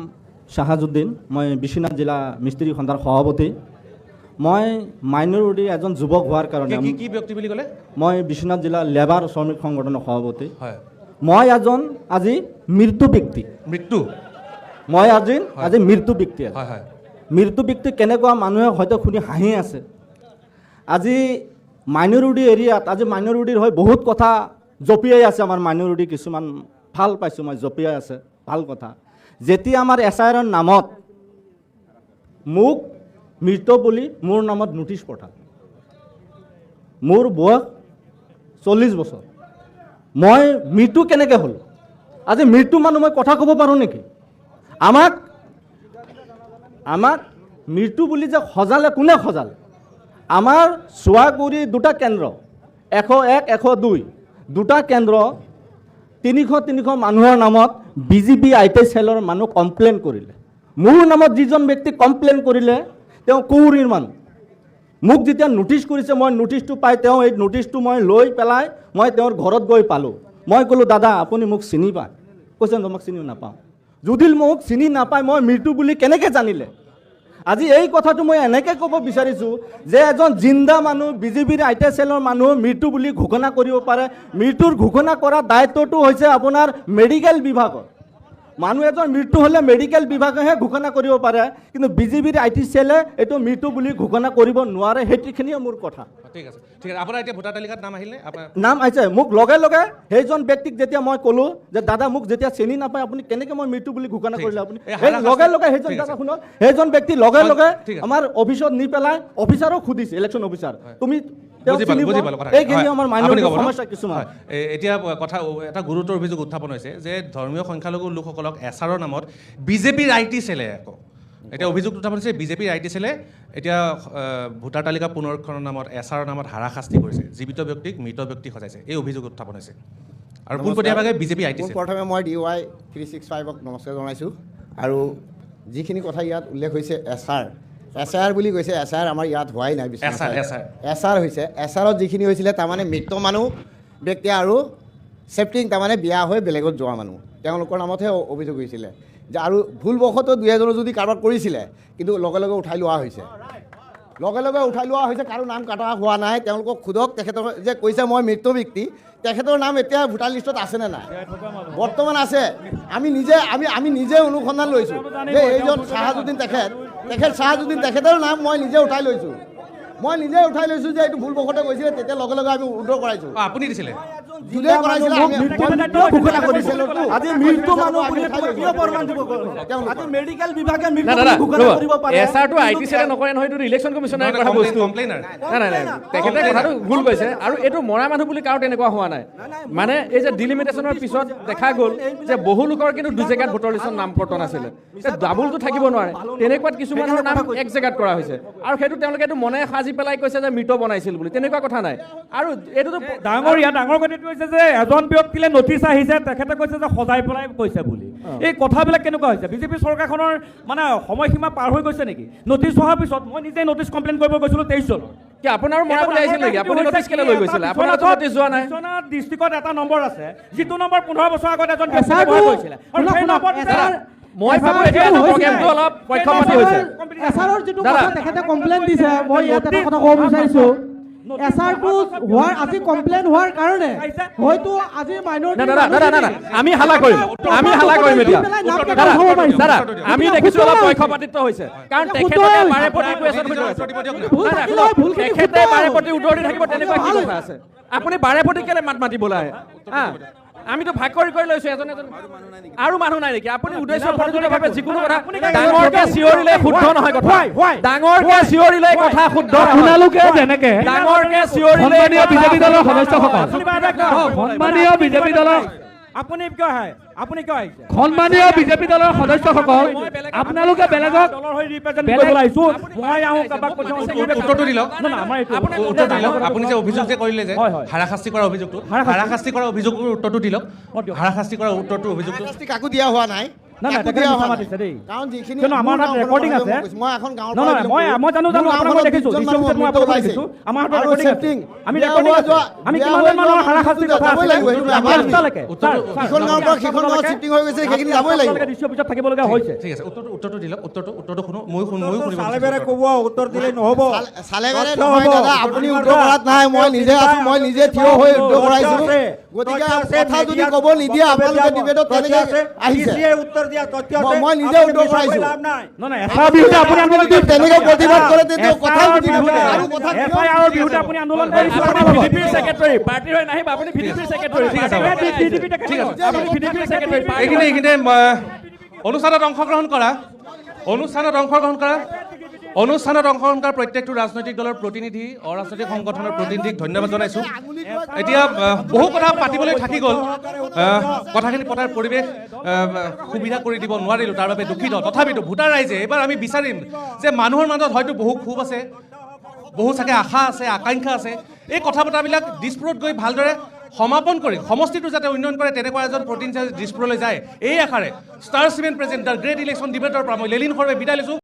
শ্বাহাজুদ্দিন, মই বিশ্বনাথ জিলা মিস্ত্ৰী সন্থাৰ সভাপতি। মই মাইনৰিটিৰ এজন যুৱক হোৱাৰ কাৰণে কি ব্যক্তি বুলি ক'লে? মই বিশ্বনাথ জিলা লেবাৰ শ্ৰমিক সংগঠনৰ সভাপতি। মই এজন আজি মৃত্যু ব্যক্তি। মই আজি মৃত্যু ব্যক্তি। মৃত্যু ব্যক্তি কেনেকুৱা মানুহে হয়তো শুনি হাঁহি আছে। আজি মাইনৰিটি এৰিয়াত আজি মাইনৰিটিৰ হৈ বহুত কথা জঁপিয়াই আছে। আমাৰ মাইনৰিটি কিছুমান ভাল পাইছোঁ মই, জঁপিয়াই আছে ভাল কথা। যেতিয়া আমাৰ SIR নামত মোক মৃত বুলি মোৰ নামত নোটিছ পঠাল, মোৰ বয়স 40 বছৰ, মই মৃত্যু কেনেকৈ হ'ল? আজি মৃত্যু মানুহ মই কথা ক'ব পাৰোঁ নেকি? আমাক মৃত্যু বুলি যে সজালে, কোনে সজালে? আমাৰ চোৱাগুৰি দুটা কেন্দ্ৰ 101, 102 দুটা কেন্দ্ৰ 300 মানুহৰ নামত BJP IT চেলৰ মানুহ কমপ্লেইন কৰিলে। মোৰ নামত যিজন ব্যক্তি কমপ্লেইন কৰিলে তেওঁ কৌৰীৰ মানুহ। মোক যেতিয়া নোটিছ কৰিছে, মই নোটিছটো পাই তেওঁ এই নোটিছটো মই লৈ পেলাই মই তেওঁৰ ঘৰত গৈ পালোঁ। মই ক'লোঁ, দাদা আপুনি মোক চিনি পায়? কৈছে তোমাক চিনি নাপাওঁ। যদি মোক চিনি নাপায় মই মৃত্যু বুলি কেনেকৈ জানিলে? আজি এই কথাটো মই এনেকৈ ক'ব বিচাৰিছোঁ যে এজন জিন্দা মানুহ, BJPৰ IT চেলৰ মানুহ মৃত্যু বুলি ঘোষণা কৰিব পাৰে। মৃত্যুৰ ঘোষণা কৰা দায়িত্বটো হৈছে আপোনাৰ মেডিকেল বিভাগৰ। মানুহ এজন মৃত্যু হ'লে মেডিকেল বিভাগেহে ঘোষণা কৰিব পাৰে, কিন্তু বিজেপিৰ IT চেলে এইটো মৃত্যু বুলি ঘোষণা কৰিব নোৱাৰে। সেইখিনিয়ে মোৰ কথা। ঠিক আছে, ঠিক আছে। আপোনাৰ এতিয়া ভোটাৰ তালিকাত নাম আহিলে? আপোনাৰ নাম আহিছে। মোক লগে লগে সেইজন ব্যক্তিক যেতিয়া মই ক'লোঁ যে দাদা মোক যেতিয়া চিনি নাপায় আপুনি কেনেকৈ মই মৃত্যু বুলি ঘোষণা কৰিলে, আপুনি লগে লগে সেইজন দাদা শুনক, সেইজন ব্যক্তি লগে লগে আমাৰ অফিচত নি পেলাই অফিচাৰক সুধিছে, ইলেকশ্যন অফিচাৰ, তুমি এতিয়া কথা এটা গুৰুতৰ অভিযোগ উত্থাপন হৈছে যে ধৰ্মীয় সংখ্যালঘু লোকসকলক এছাৰৰ নামত বিজেপিৰ IT চেলে আকৌ এতিয়া অভিযোগটো উত্থাপন হৈছে বিজেপিৰ IT চেলে এতিয়া ভোটাৰ তালিকা পুনৰীক্ষণৰ নামত এছাৰৰ নামত হাৰাশাস্তি কৰিছে, জীৱিত ব্যক্তিক মৃত ব্যক্তি সজাইছে, এই অভিযোগ উত্থাপন হৈছে। আৰু পোনপটীয়াভাৱে বিজেপি IT চেল। প্ৰথমে মই DY 365ক নমস্কাৰ জনাইছোঁ। আৰু যিখিনি কথা ইয়াত উল্লেখ হৈছে SR বুলি কৈছে, SR আমাৰ ইয়াত হোৱাই নাই, SR হৈছে। SRত যিখিনি হৈছিলে তাৰমানে মৃত মানুহ ব্যক্তি আৰু চেপ্টিং তাৰমানে বিয়া হৈ বেলেগত যোৱা মানুহ, তেওঁলোকৰ নামতহে অভিযোগ হৈছিলে যে আৰু ভুলবশতঃ দুই এজনে যদি কাৰোবাৰ কৰিছিলে কিন্তু লগে লগে উঠাই লোৱা হৈছে, কাৰো নাম কাটা হোৱা নাই। তেওঁলোকক সোধক তেখেতৰ যে কৈছে মই মৃত ব্যক্তি, তেখেতৰ নাম এতিয়া ভোটাৰ লিষ্টত আছেনে নাই? বৰ্তমান আছে। আমি নিজে অনুসন্ধান লৈছোঁ যে এইজন শ্বাহাজুদ্দিন তেখেতৰ নাম মই নিজে উঠাই লৈছোঁ যে এইটো ভুলবশতঃ কৈছিলে, তেতিয়া লগে লগে আমি উদ্ধাৰ কৰাইছোঁ। আপুনি দিছিলে? আৰু এইটো মৰা মানুহ বুলি কাৰো তেনেকুৱা হোৱা নাই। মানে এই যে ডিলিমিটেশ্যনৰ পিছত দেখা গ'ল যে বহু লোকৰ কিন্তু দু জেগাত ভোটাৰ লিষ্টত নাম কৰ্তন আছিলে, ডাবুলটো থাকিব নোৱাৰে, তেনেকুৱাত কিছুমানৰ নাম এক জেগাত কৰা হৈছে। আৰু সেইটো তেওঁলোকে এইটো মনে সাজি পেলাই কৈছে যে মৃত বনাইছিল বুলি, তেনেকুৱা কথা নাই। আৰু এইটোতো ডাঙৰ কথাটো হৈছে যে এজন ব্যক্তিলে নটিচ আহিছে, তেখেতে কৈছে যে সজাই পেলাই কৈছে বুলি। এই কথাবিলাক কেনেকুৱা হৈছে? বিজেপি চৰকাৰখনৰ মানে সময়সীমা পাৰ হৈ গৈছে নেকি? নটিচ অহাৰ পিছত মই নিজে নটিচ কমপ্লেইন কৰিব গৈছিলোঁ 23 জনৰ। কি আপোনাৰো মৰা বুলি আহিছিল নেকি? আপুনি নটিচ কেলে লৈ গৈছিলে? আপোনাৰ নটিচ যোৱা নাই? বিশ্বনাথ ডিষ্ট্ৰিক্টত এটা নম্বৰ আছে, যিটো নম্বৰ 15 বছৰ আগত এজন ব্যক্তি ব্যৱহাৰ কৰিছিলে। আৰু সেই নম্বৰটো মই ভাবো এতিয়া প্ৰগ্ৰামটো অলপ পক্ষপাতী হৈছে। এছাৰৰ যিটো কথা তেখেতে কমপ্লেইন দিছে, মই ইয়াত এটা কথা ক'ব বিচাৰিছোঁ। এছাৰটো হোৱাৰ আজি কমপ্লেইন হোৱাৰ কাৰণে হয়তো আজি মাইনৰিটি আমি হালা কৰিম এতিয়া। দাদা আমি দেখিছোঁ অলপ পক্ষপাতিত্ব হৈছে, কাৰণ তেখেতে বাৰে প্ৰতি উত্তৰ দি থাকিব, তেনেকুৱা কি কথা আছে? আপুনি বাৰে প্ৰতি কেলে মাত মাতিবলৈ আহে? আমিতো ভাগ কৰি লৈছোঁ এজন আৰু মানুহ নাই নেকি? আপুনি উদ্দেশ্যভাৱে যিকোনো কথা ডাঙৰকে চিঞৰিলে শুদ্ধ নহয়, কথা ডাঙৰকে চিঞৰিলে কথা শুদ্ধ। আপোনালোকে যেনেকে ডাঙৰকে চিঞৰিলে বিজেপি দলৰ সদস্যসকল, সন্মানীয় বিজেপি দলৰ আপুনি কিয় আহে? আপুনি কিয় আহিছে? সন্মানীয় বিজেপি দলৰ সদস্যসকল, আপোনালোকে বেলেগক দলৰ হৈ ৰিপ্ৰেজেণ্ট কৰিবলৈ আহিছোঁ। মই আহোঁ কাৰোবাক উত্তৰটো দি লওক। আপুনি যে অভিযোগ যে কৰিলে যে হাৰাশাস্তি কৰা অভিযোগটো, হাৰাশাস্তি কৰা অভিযোগটোৰ উত্তৰটো দি লওক। হাৰাশাস্তি কৰা উত্তৰটো অভিযোগটো কাকো দিয়া হোৱা নাই। কাৰণ যিখিনি আমাৰ তাত ৰেকৰ্ডিং আছে, মই এখন গাঁৱৰ মই জানো আপোনাক দেখিছোঁ, মই আপোনাক দেখিছোঁ, আমাৰ হাতত ৰেকৰ্ডিং আছে, আমি ৰেকৰ্ডিং আছে, আমি কিমান মানুহৰ হাৰাশাস্তিৰ কথা আছে সিখন গাঁৱৰ পৰা সিখন গাঁৱত শিফটিং হৈ গৈছে, সেইখিনি যাবই লাগিব। দৃশ্য পিছত থাকিবলগীয়া হৈছে। ঠিক আছে, উত্তৰটো দি লওক। উত্তৰটো শুনো, ময়ো শুনিব। চালেবেৰে ক'ব, উত্তৰ দিলে নহ'ব। চালেবেৰে নহয় দাদা, আপুনি উত্তৰ কৰাত নাই, মই নিজে আছোঁ, মই নিজে থিয় হৈ উত্তৰ কৰাইছোঁ। গতিকে কথা যদি ক'ব নিদিয়ে, আপোনালোকে ডিবেটত কেনেকৈ আহিছে? মই নিজে উত্তৰ কৰাইছোঁ। তেনেকৈ প্ৰতিবাদ কৰে তেতিয়া কথা এফআইআৰৰ বিৰুদ্ধে আপুনি আন্দোলন কৰিছে। বিজেপিৰ ছেক্ৰেটাৰী পাৰ্টিৰ হৈ নাহিব, আপুনি বিজেপিৰ ছেক্ৰেটাৰী। এইখিনিতে অনুষ্ঠানত অংশগ্ৰহণ কৰা প্ৰত্যেকটো ৰাজনৈতিক দলৰ প্ৰতিনিধি, অৰাজনৈতিক সংগঠনৰ প্ৰতিনিধিক ধন্যবাদ জনাইছোঁ। এতিয়া বহু কথা পাতিবলৈ থাকি গ'ল, কথাখিনি পতাৰ পৰিৱেশ সুবিধা কৰি দিব নোৱাৰিলোঁ, তাৰ বাবে দুখিত। তথাপিতো ভোটাৰ ৰাইজে এইবাৰ আমি বিচাৰিম যে মানুহৰ মাজত হয়তো বহু ক্ষোভ আছে, বহু চাগে আশা আছে, আকাংক্ষা আছে, এই কথা বতৰাবিলাক দিছপুৰত গৈ ভালদৰে সমাপন কৰি সমষ্টিটো যাতে উন্নয়ন কৰে, তেনেকুৱা এজন প্ৰতিনিধি দিছপুৰলৈ যায়, এই আশাৰে star cement present the great election ডিবেটৰ পৰা মই লেলিন খৰবে বিদায় লৈছোঁ।